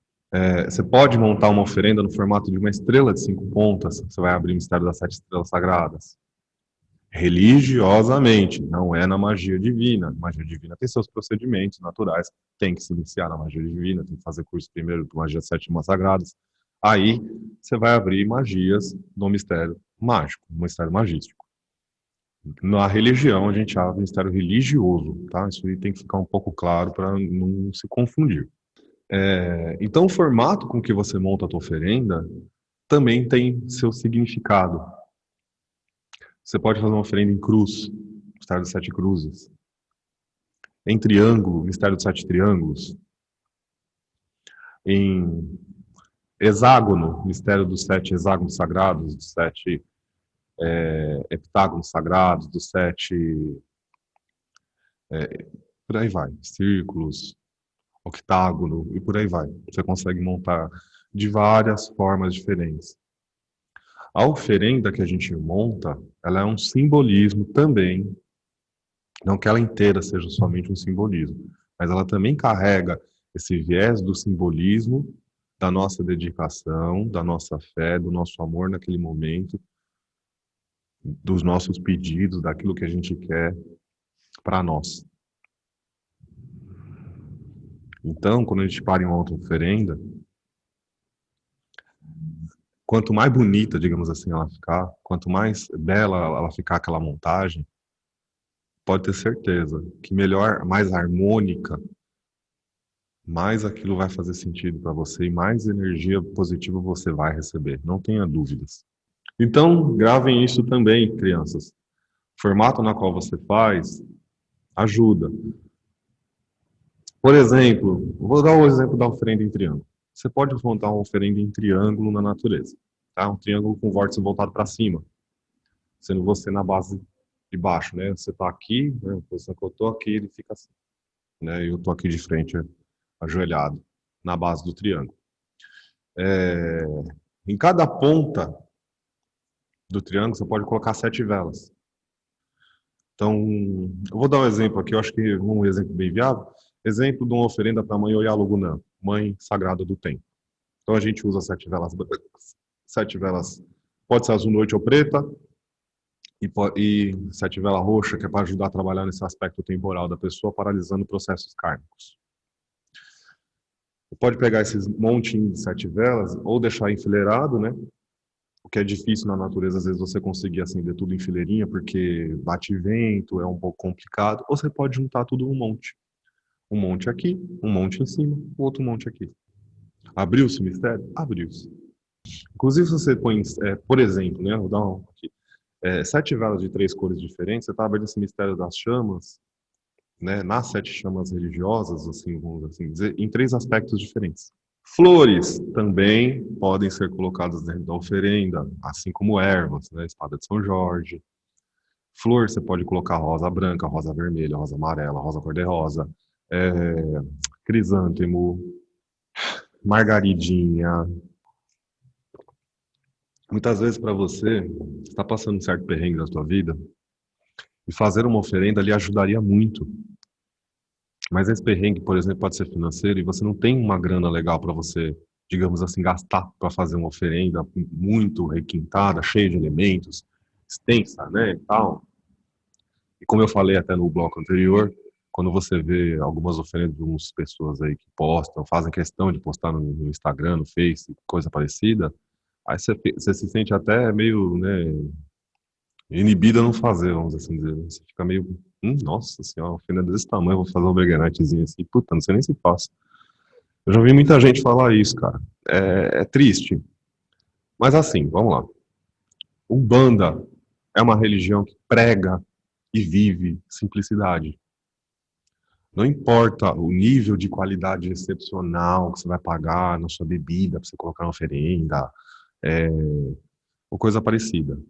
Você pode montar uma oferenda no formato de uma estrela de 5 pontas. Você vai abrir o mistério das 7 estrelas sagradas. Religiosamente, não é na magia divina. A magia divina tem seus procedimentos naturais, tem que se iniciar na magia divina, tem que fazer curso primeiro de magia sétima sagradas. Aí você vai abrir magias no mistério mágico, no mistério magístico. Na religião, a gente abre o mistério religioso, tá? Isso aí tem que ficar um pouco claro para não se confundir. Então, o formato com que você monta a tua oferenda também tem seu significado. Você pode fazer uma oferenda em cruz, mistério dos 7 cruzes. Em triângulo, mistério dos 7 triângulos. Em hexágono, mistério dos 7 hexágonos sagrados, dos 7 heptágonos sagrados, dos 7... por aí vai. Círculos, octágono e por aí vai. Você consegue montar de várias formas diferentes. A oferenda que a gente monta, ela é um simbolismo também, não que ela inteira seja somente um simbolismo, mas ela também carrega esse viés do simbolismo, da nossa dedicação, da nossa fé, do nosso amor naquele momento, dos nossos pedidos, daquilo que a gente quer para nós. Então, quando a gente para em uma outra oferenda, quanto mais bonita, digamos assim, ela ficar, quanto mais bela ela ficar aquela montagem, pode ter certeza que melhor, mais harmônica, mais aquilo vai fazer sentido para você e mais energia positiva você vai receber. Não tenha dúvidas. Então, gravem isso também, crianças. O formato na qual você faz ajuda. Por exemplo, vou dar o exemplo da oferenda em triângulo. Você pode montar uma oferenda em triângulo na natureza, tá? Um triângulo com vórtice voltado para cima, sendo você na base de baixo, né? Você está aqui, né? A posição que eu estou aqui, ele fica assim, né? E eu estou aqui de frente, ajoelhado, na base do triângulo. Em cada ponta do triângulo, você pode colocar 7 velas. Então, eu vou dar um exemplo aqui, eu acho que um exemplo bem viável. Exemplo de uma oferenda para a mãe Oialugunã, mãe sagrada do tempo. Então, a gente usa 7 velas brancas, 7 velas, pode ser azul noite ou preta, e 7 velas roxa, que é para ajudar a trabalhar nesse aspecto temporal da pessoa, paralisando processos kármicos. Você pode pegar esses montinhos de 7 velas, ou deixar enfileirado, né? O que é difícil na natureza, às vezes, você conseguir acender tudo em fileirinha, porque bate vento, é um pouco complicado. Ou você pode juntar tudo num monte. Um monte aqui, um monte em cima, outro monte aqui. Abriu-se o mistério? Abriu-se. Inclusive, se você põe, por exemplo, né, vou dar um aqui, 7 velas de 3 cores diferentes, você está abrindo esse mistério das chamas, né, nas 7 chamas religiosas, assim, vamos assim dizer, em 3 aspectos diferentes. Flores também podem ser colocadas dentro da oferenda, assim como ervas, né? Espada de São Jorge. Flor, você pode colocar rosa branca, rosa vermelha, rosa amarela, rosa cor-de-rosa, é, crisântemo, margaridinha. Muitas vezes para você, está passando um certo perrengue na sua vida, e fazer uma oferenda lhe ajudaria muito. Mas esse perrengue, por exemplo, pode ser financeiro e você não tem uma grana legal para você, digamos assim, gastar para fazer uma oferenda muito requintada, cheia de elementos, extensa, né, e tal. E como eu falei até no bloco anterior, quando você vê algumas oferendas de umas pessoas aí que postam, fazem questão de postar no Instagram, no Face, coisa parecida, aí você se sente até meio, né, inibido a não fazer, vamos assim dizer. Você fica meio, nossa senhora, uma oferenda desse tamanho, eu vou fazer um breguetezinho assim, puta, não sei nem se faço. Eu já ouvi muita gente falar isso, cara. É triste. Mas assim, vamos lá. Umbanda é uma religião que prega e vive simplicidade. Não importa o nível de qualidade excepcional que você vai pagar na sua bebida para você colocar na oferenda, é, ou coisa parecida.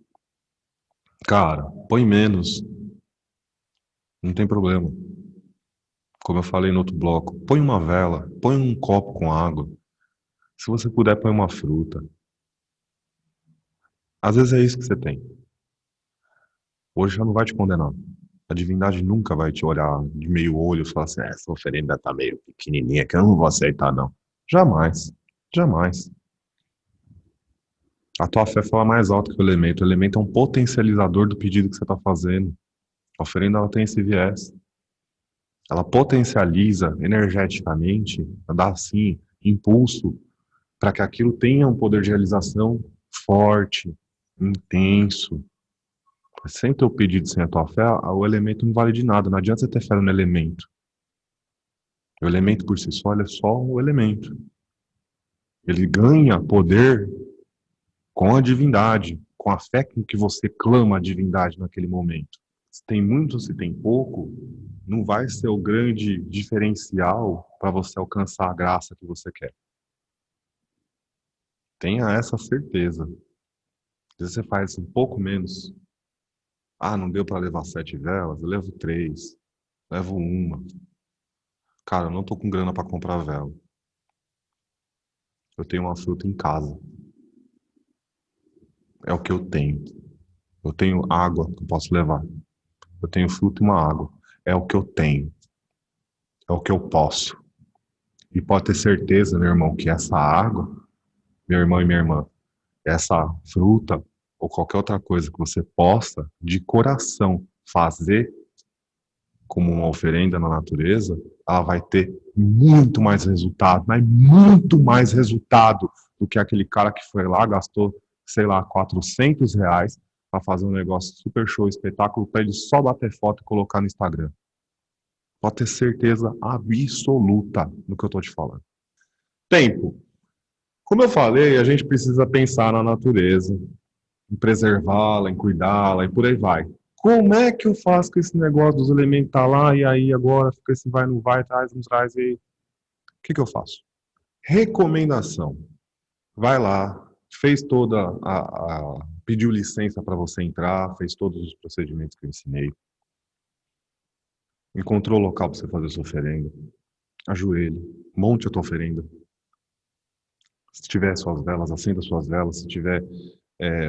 Cara, põe menos, não tem problema. Como eu falei no outro bloco, põe uma vela, põe um copo com água. Se você puder, põe uma fruta. Às vezes é isso que você tem. Hoje já não vai te condenar. A divindade nunca vai te olhar de meio olho e falar assim, essa oferenda tá meio pequenininha que eu não vou aceitar, não. Jamais. Jamais. A tua fé fala mais alto que o elemento. O elemento é um potencializador do pedido que você está fazendo. A oferenda ela tem esse viés. Ela potencializa energeticamente, dá assim impulso para que aquilo tenha um poder de realização forte, intenso. Sem teu pedido, sem a tua fé, o elemento não vale de nada. Não adianta você ter fé no elemento. O elemento por si só, ele é só o elemento. Ele ganha poder com a divindade, com a fé com que você clama a divindade naquele momento. Se tem muito, se tem pouco, não vai ser o grande diferencial para você alcançar a graça que você quer. Tenha essa certeza. Se você faz um pouco menos, ah, não deu para levar 7 velas, eu levo 3, levo uma. Cara, eu não tô com grana para comprar vela. Eu tenho uma fruta em casa. É o que eu tenho. Eu tenho água que eu posso levar. Eu tenho fruta e uma água. É o que eu tenho. É o que eu posso. E pode ter certeza, meu irmão, que essa água, meu irmão e minha irmã, essa fruta ou qualquer outra coisa que você possa, de coração, fazer como uma oferenda na natureza, ela vai ter muito mais resultado, mas muito mais resultado do que aquele cara que foi lá, gastou, sei lá, R$ 400 para fazer um negócio super show, espetáculo, para ele só bater foto e colocar no Instagram. Pode ter certeza absoluta do que eu estou te falando. Tempo. Como eu falei, a gente precisa pensar na natureza, em preservá-la, em cuidá-la e por aí vai. Como é que eu faço com esse negócio dos elementos tá lá e aí agora fica esse vai, não vai, traz, não traz e o que eu faço? Recomendação. Vai lá, fez toda pediu licença para você entrar, fez todos os procedimentos que eu ensinei, encontrou o local para você fazer a sua oferenda, ajoelhe, monte a tua oferenda. Se tiver suas velas, acenda suas velas. Se tiver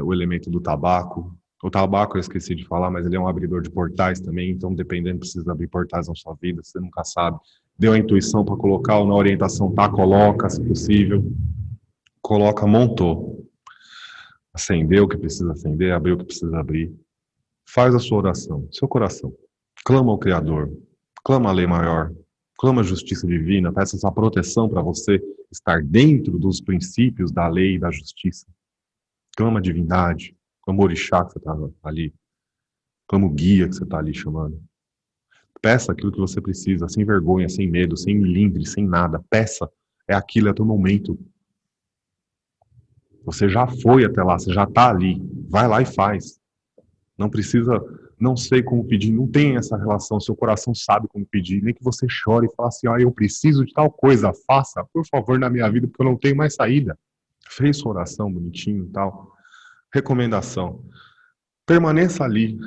o elemento do tabaco. O tabaco eu esqueci de falar, mas ele é um abridor de portais também, então dependendo, precisa abrir portais na sua vida, você nunca sabe. Deu a intuição para colocar, ou na orientação tá, coloca, se possível. Coloca, montou. Acendeu o que precisa acender, abriu o que precisa abrir. Faz a sua oração, seu coração. Clama ao Criador, clama a lei maior, clama a justiça divina, peça essa proteção para você estar dentro dos princípios da lei e da justiça. Clama a divindade, clama o orixá que você está ali, clama o guia que você está ali chamando. Peça aquilo que você precisa, sem vergonha, sem medo, sem milindre, sem nada. Peça, é aquilo, é teu momento. Você já foi até lá, você já está ali. Vai lá e faz. Não precisa, não sei como pedir, não tem essa relação, seu coração sabe como pedir, nem que você chore e fale assim, eu preciso de tal coisa, faça, por favor, na minha vida, porque eu não tenho mais saída. Fez sua oração bonitinho e tal. Recomendação, permaneça ali.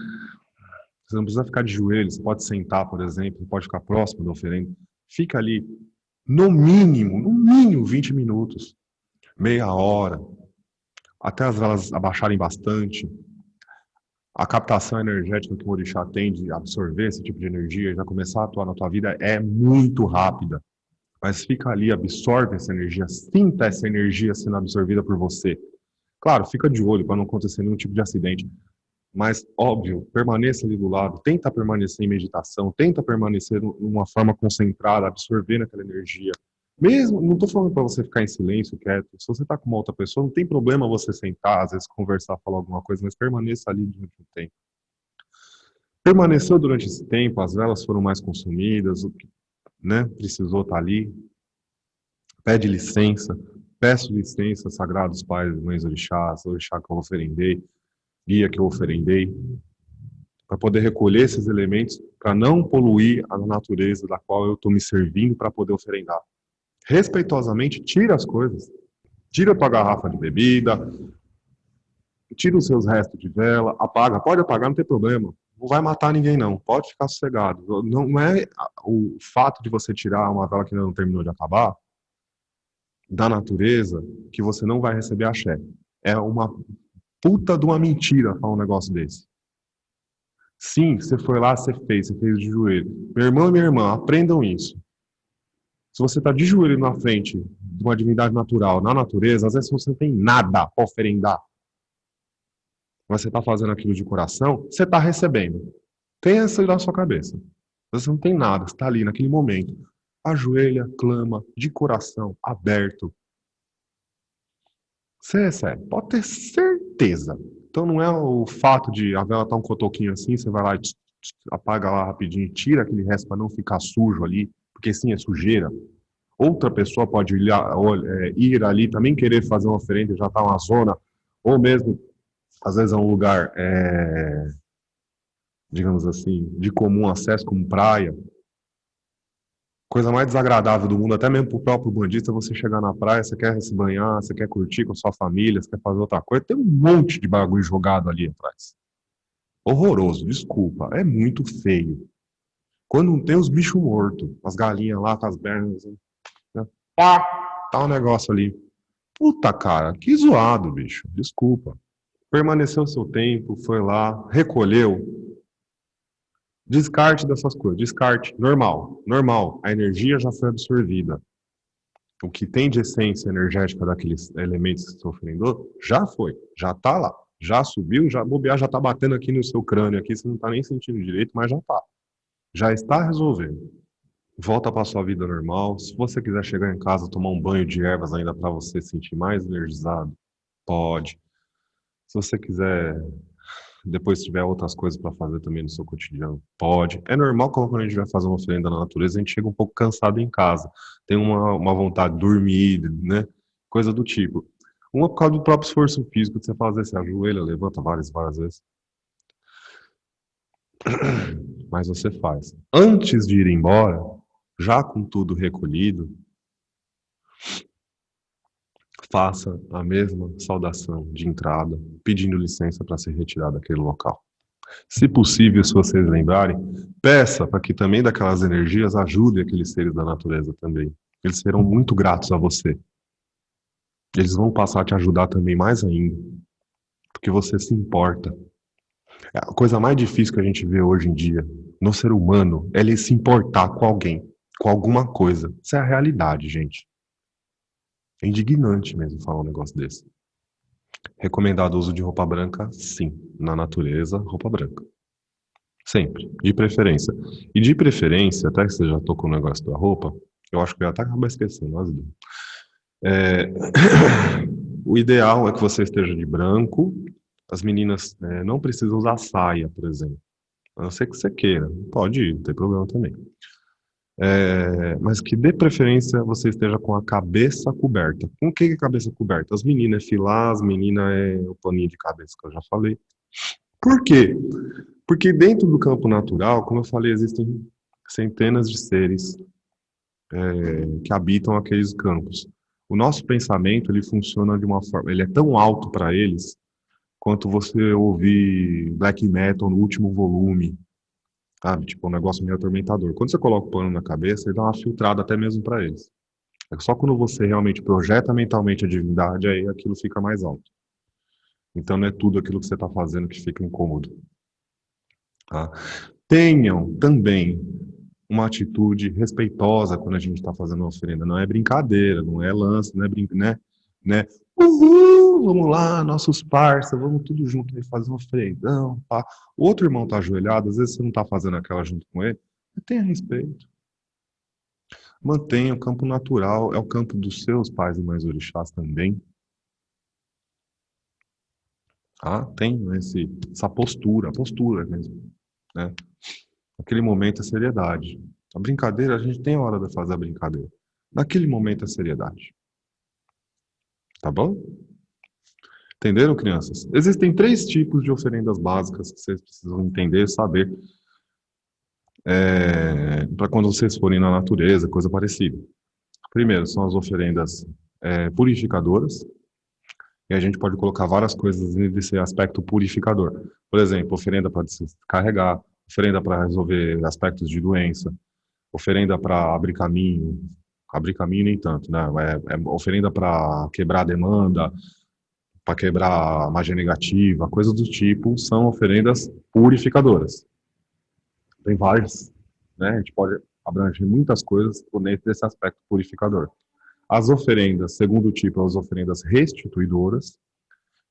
Você não precisa ficar de joelhos, pode sentar, por exemplo, pode ficar próximo da oferenda. Fica ali, no mínimo 20 minutos, meia hora, até as velas abaixarem bastante. A captação energética que o orixá tem de absorver esse tipo de energia e já começar a atuar na tua vida é muito rápida. Mas fica ali, absorve essa energia, sinta essa energia sendo absorvida por você. Claro, fica de olho para não acontecer nenhum tipo de acidente. Mas, óbvio, permaneça ali do lado, tenta permanecer em meditação, tenta permanecer numa forma concentrada, absorvendo aquela energia. Mesmo, não estou falando para você ficar em silêncio, quieto. Se você está com uma outra pessoa, não tem problema você sentar, às vezes conversar, falar alguma coisa, mas permaneça ali durante o tempo. Permaneceu durante esse tempo, as velas foram mais consumidas, né? Precisou estar ali. Pede licença, peço licença, sagrados pais, mães orixás, orixá que eu oferendei, guia que eu oferendei. para poder recolher esses elementos, para não poluir a natureza da qual eu estou me servindo para poder oferendar. Respeitosamente, tira as coisas. Tira a tua garrafa de bebida, tira os seus restos de vela, apaga. Pode apagar, não tem problema. Não vai matar ninguém, não. Pode ficar sossegado. Não é o fato de você tirar uma vela que ainda não terminou de acabar da natureza que você não vai receber axé. É uma puta de uma mentira falar um negócio desse. Sim, você foi lá, você fez de joelho. Meu irmão e minha irmã, aprendam isso. Se você está de joelho na frente de uma divindade natural, na natureza, às vezes você não tem nada para oferendar, mas você está fazendo aquilo de coração, você está recebendo. Tenha isso na sua cabeça. Você não tem nada, você está ali naquele momento. Ajoelha, clama, de coração, aberto. Você recebe, pode ter certeza. Então não é o fato de a vela estar um cotoquinho assim, você vai lá e apaga lá rapidinho, tira aquele resto para não ficar sujo ali, porque sim, é sujeira. Outra pessoa pode ir ali também querer fazer uma oferenda, já está uma zona, ou mesmo, às vezes é um lugar, digamos assim, de comum acesso, como praia. Coisa mais desagradável do mundo, até mesmo para o próprio bandista, você chegar na praia, você quer se banhar, você quer curtir com a sua família, você quer fazer outra coisa, tem um monte de bagulho jogado ali atrás. Horroroso, desculpa, é muito feio. Quando não tem os bichos mortos, as galinhas lá com as pernas, né? Pá, tá um negócio ali. Puta, cara, que zoado, bicho. Desculpa. Permaneceu o seu tempo, foi lá, recolheu. Descarte dessas coisas. Descarte. Normal. Normal. A energia já foi absorvida. O que tem de essência energética daqueles elementos que você oferendou, já foi. Já tá lá. Já subiu, já bobear, já tá batendo aqui no seu crânio aqui, você não tá nem sentindo direito, mas já tá. Já está resolvendo. Volta para sua vida normal. Se você quiser chegar em casa, tomar um banho de ervas ainda para você se sentir mais energizado, pode. Se você quiser, depois tiver outras coisas para fazer também no seu cotidiano, pode. É normal que quando a gente vai fazer uma oferenda na natureza, a gente chega um pouco cansado em casa. Tem uma vontade de dormir, né? Coisa do tipo. Uma por causa do próprio esforço físico, de você fazer, você ajoelha, levanta várias vezes. Mas você faz. Antes de ir embora, já com tudo recolhido, faça a mesma saudação de entrada, pedindo licença para se retirar daquele local. Se possível, se vocês lembrarem, peça para que também daquelas energias ajude aqueles seres da natureza também. Eles serão muito gratos a você. Eles vão passar a te ajudar também mais ainda, porque você se importa. A coisa mais difícil que a gente vê hoje em dia no ser humano é ele se importar com alguém, com alguma coisa. Isso é a realidade, gente. É indignante mesmo falar um negócio desse. Recomendado o uso de roupa branca? Sim. Na natureza, roupa branca. Sempre. De preferência. E de preferência, até que você já tocou no negócio da roupa, eu acho que eu até acabo esquecendo, mas... o ideal é que você esteja de branco. As meninas não precisam usar saia, por exemplo. A não ser que você queira. Pode ir, não tem problema também. Mas que de preferência você esteja com a cabeça coberta. Com o que é cabeça coberta? As meninas é filá, as meninas é o paninho de cabeça que eu já falei. Por quê? Porque dentro do campo natural, como eu falei, existem centenas de seres que habitam aqueles campos. O nosso pensamento, ele funciona de uma forma, ele é tão alto para eles quanto você ouvir black metal no último volume, sabe? Tipo, um negócio meio atormentador. Quando você coloca o pano na cabeça, ele dá uma filtrada até mesmo para eles. É só quando você realmente projeta mentalmente a divindade, aí aquilo fica mais alto. Então não é tudo aquilo que você está fazendo que fica incômodo. Tá? Tenham também uma atitude respeitosa quando a gente está fazendo uma oferenda. Não é brincadeira, não é lance, não é né? Uhul, vamos lá, nossos parceiros, vamos tudo junto aí fazer um oferendão. Pá. O outro irmão está ajoelhado, às vezes você não está fazendo aquela junto com ele. Tenha respeito. Mantenha o campo natural, é o campo dos seus pais e mães orixás também. Tá? Tem essa postura mesmo. Né? Naquele momento é seriedade. A brincadeira, a gente tem hora de fazer a brincadeira. Naquele momento é seriedade. Tá bom? Entenderam, crianças? Existem 3 tipos de oferendas básicas que vocês precisam entender, saber, para quando vocês forem na natureza, coisa parecida. Primeiro, são as oferendas purificadoras, e a gente pode colocar várias coisas nesse aspecto purificador. Por exemplo, oferenda para descarregar, oferenda para resolver aspectos de doença, oferenda para abrir caminho nem tanto, né? É oferenda para quebrar a demanda, para quebrar a magia negativa, coisas do tipo, são oferendas purificadoras. Tem várias, né? A gente pode abranger muitas coisas dentro desse aspecto purificador. As oferendas, segundo tipo, as oferendas restituidoras,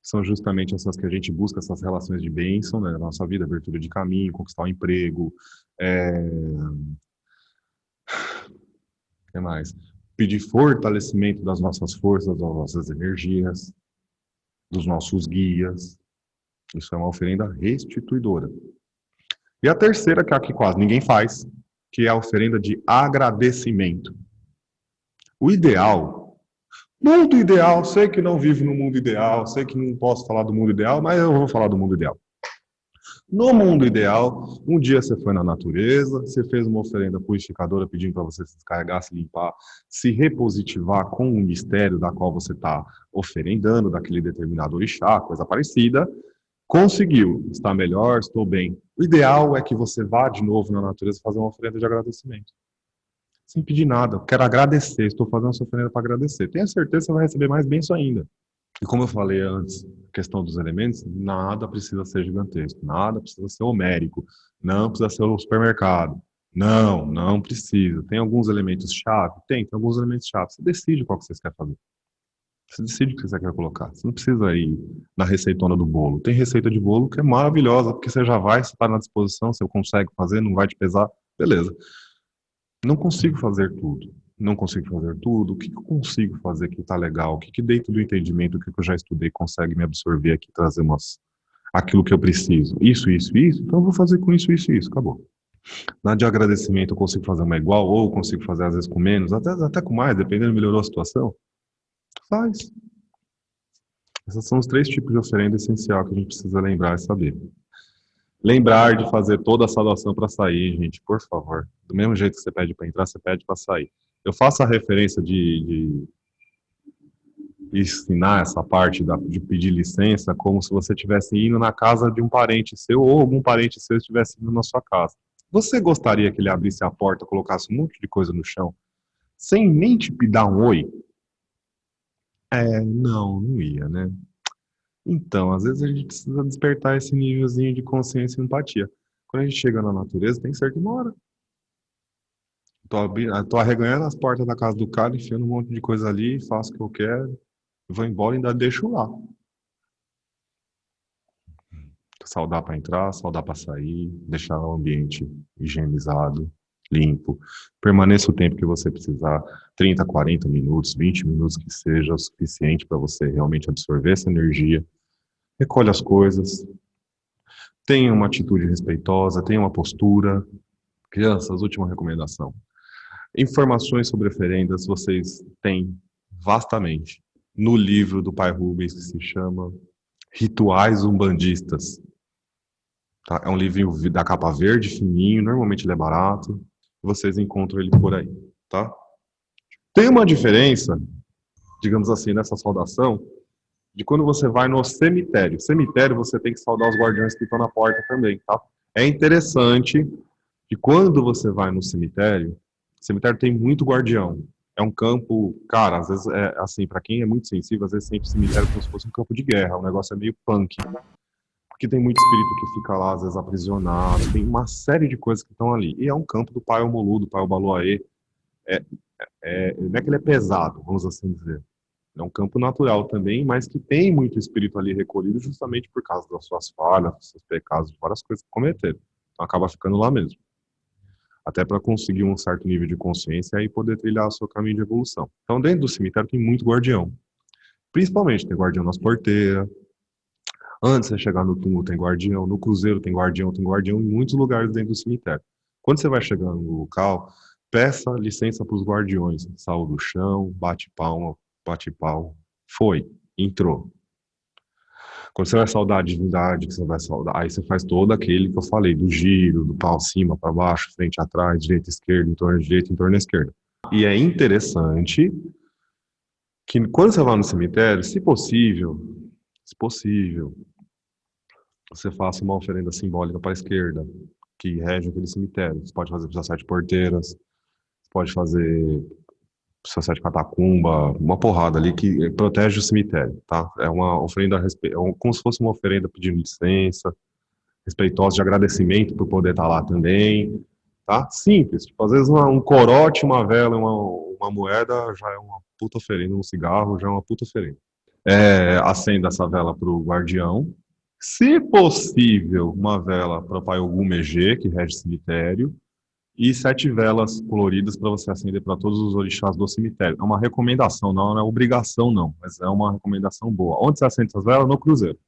são justamente essas que a gente busca, essas relações de bênção, né, na nossa vida, abertura de caminho, conquistar um emprego, que mais? Pedir fortalecimento das nossas forças, das nossas energias, dos nossos guias. Isso é uma oferenda restituidora. E a terceira, que aqui quase ninguém faz, que é a oferenda de agradecimento. O ideal, mundo ideal, sei que não vivo no mundo ideal, sei que não posso falar do mundo ideal, mas eu vou falar do mundo ideal. No mundo ideal, um dia você foi na natureza, você fez uma oferenda purificadora pedindo para você se descarregar, se limpar, se repositivar com o mistério da qual você está oferendando, daquele determinado orixá, coisa parecida. Conseguiu, está melhor, estou bem. O ideal é que você vá de novo na natureza fazer uma oferenda de agradecimento. Sem pedir nada, quero agradecer, estou fazendo essa oferenda para agradecer. Tenha certeza que você vai receber mais bênção ainda. E como eu falei antes, questão dos elementos, nada precisa ser gigantesco, nada precisa ser homérico, não precisa ser o supermercado. Não, não precisa. Tem alguns elementos chave? Tem alguns elementos chave. Você decide qual que você quer fazer. Você decide o que você quer colocar. Você não precisa ir na receitona do bolo. Tem receita de bolo que é maravilhosa, porque você já vai, você está na disposição, você consegue fazer, não vai te pesar. Beleza. Não consigo fazer tudo. Não consigo fazer tudo. O que eu consigo fazer que está legal? O que dentro do entendimento, o que eu já estudei consegue me absorver aqui, trazer aquilo que eu preciso? Isso, isso, isso. Então eu vou fazer com isso, isso, isso. Acabou. Na de agradecimento eu consigo fazer uma igual, ou consigo fazer às vezes com menos, até com mais, dependendo, melhorou a situação. Faz. Esses são os 3 tipos de oferenda essencial que a gente precisa lembrar e saber. Lembrar de fazer toda a saudação para sair, gente, por favor. Do mesmo jeito que você pede para entrar, você pede para sair. Eu faço a referência de ensinar essa parte de pedir licença como se você estivesse indo na casa de um parente seu ou algum parente seu estivesse indo na sua casa. Você gostaria que ele abrisse a porta, colocasse um monte de coisa no chão, sem nem te dar um oi? Não, não ia, né? Então, às vezes a gente precisa despertar esse nívelzinho de consciência e empatia. Quando a gente chega na natureza, tem certo uma hora. Tô arreganhando as portas da casa do cara, enfiando um monte de coisa ali, faço o que eu quero, vou embora e ainda deixo lá. Saudar para entrar, saudar para sair, deixar o ambiente higienizado, limpo. Permaneça o tempo que você precisar, 30, 40 minutos, 20 minutos que seja o suficiente para você realmente absorver essa energia. Recolhe as coisas, tenha uma atitude respeitosa, tenha uma postura. Crianças, última recomendação. Informações sobre oferendas vocês têm vastamente no livro do Pai Rubens que se chama Rituais Umbandistas. Tá? É um livrinho da capa verde, fininho, normalmente ele é barato. Vocês encontram ele por aí, tá? Tem uma diferença, digamos assim, nessa saudação, de quando você vai no cemitério. Cemitério você tem que saudar os guardiões que estão na porta também, tá? É interessante que quando você vai no cemitério, o cemitério tem muito guardião. É um campo, cara, às vezes é assim, para quem é muito sensível, às vezes sente o cemitério como se fosse um campo de guerra, o negócio é meio punk. Porque tem muito espírito que fica lá, às vezes aprisionado, tem uma série de coisas que estão ali. E é um campo do Pai Omolu, do Pai Obaloaê. É, não é que ele é pesado, vamos assim dizer. É um campo natural também, mas que tem muito espírito ali recolhido justamente por causa das suas falhas, dos seus pecados, de várias coisas que cometeram. Então acaba ficando lá mesmo. Até para conseguir um certo nível de consciência e poder trilhar o seu caminho de evolução. Então dentro do cemitério tem muito guardião. Principalmente tem guardião nas porteiras. Antes de chegar no túmulo tem guardião, no cruzeiro tem guardião em muitos lugares dentro do cemitério. Quando você vai chegando no local, peça licença para os guardiões. Saúde do chão, bate palma, foi, entrou. Quando você vai saudar a divindade, que você vai saudar, aí você faz todo aquele que eu falei, do giro, do pau cima, para baixo, frente, atrás, direita, esquerda, em torno da direita, em torno da esquerda. E é interessante que quando você vai no cemitério, se possível, você faça uma oferenda simbólica para a esquerda, que rege aquele cemitério. Você pode fazer para as sete porteiras, você pode fazer para as sete catacumba, uma porrada ali que protege o cemitério, tá? É uma oferenda, como se fosse uma oferenda pedindo licença, respeitosa de agradecimento por poder estar lá também, tá? Simples, tipo, às vezes um corote, uma vela, uma moeda já é uma puta oferenda, um cigarro já é uma puta oferenda. Acenda essa vela para o guardião. Se possível, uma vela para o Pai Ogum Megê, que rege o cemitério, e sete velas coloridas para você acender para todos os orixás do cemitério. É uma recomendação, não é obrigação, não, mas é uma recomendação boa. Onde você acende essas velas? No cruzeiro.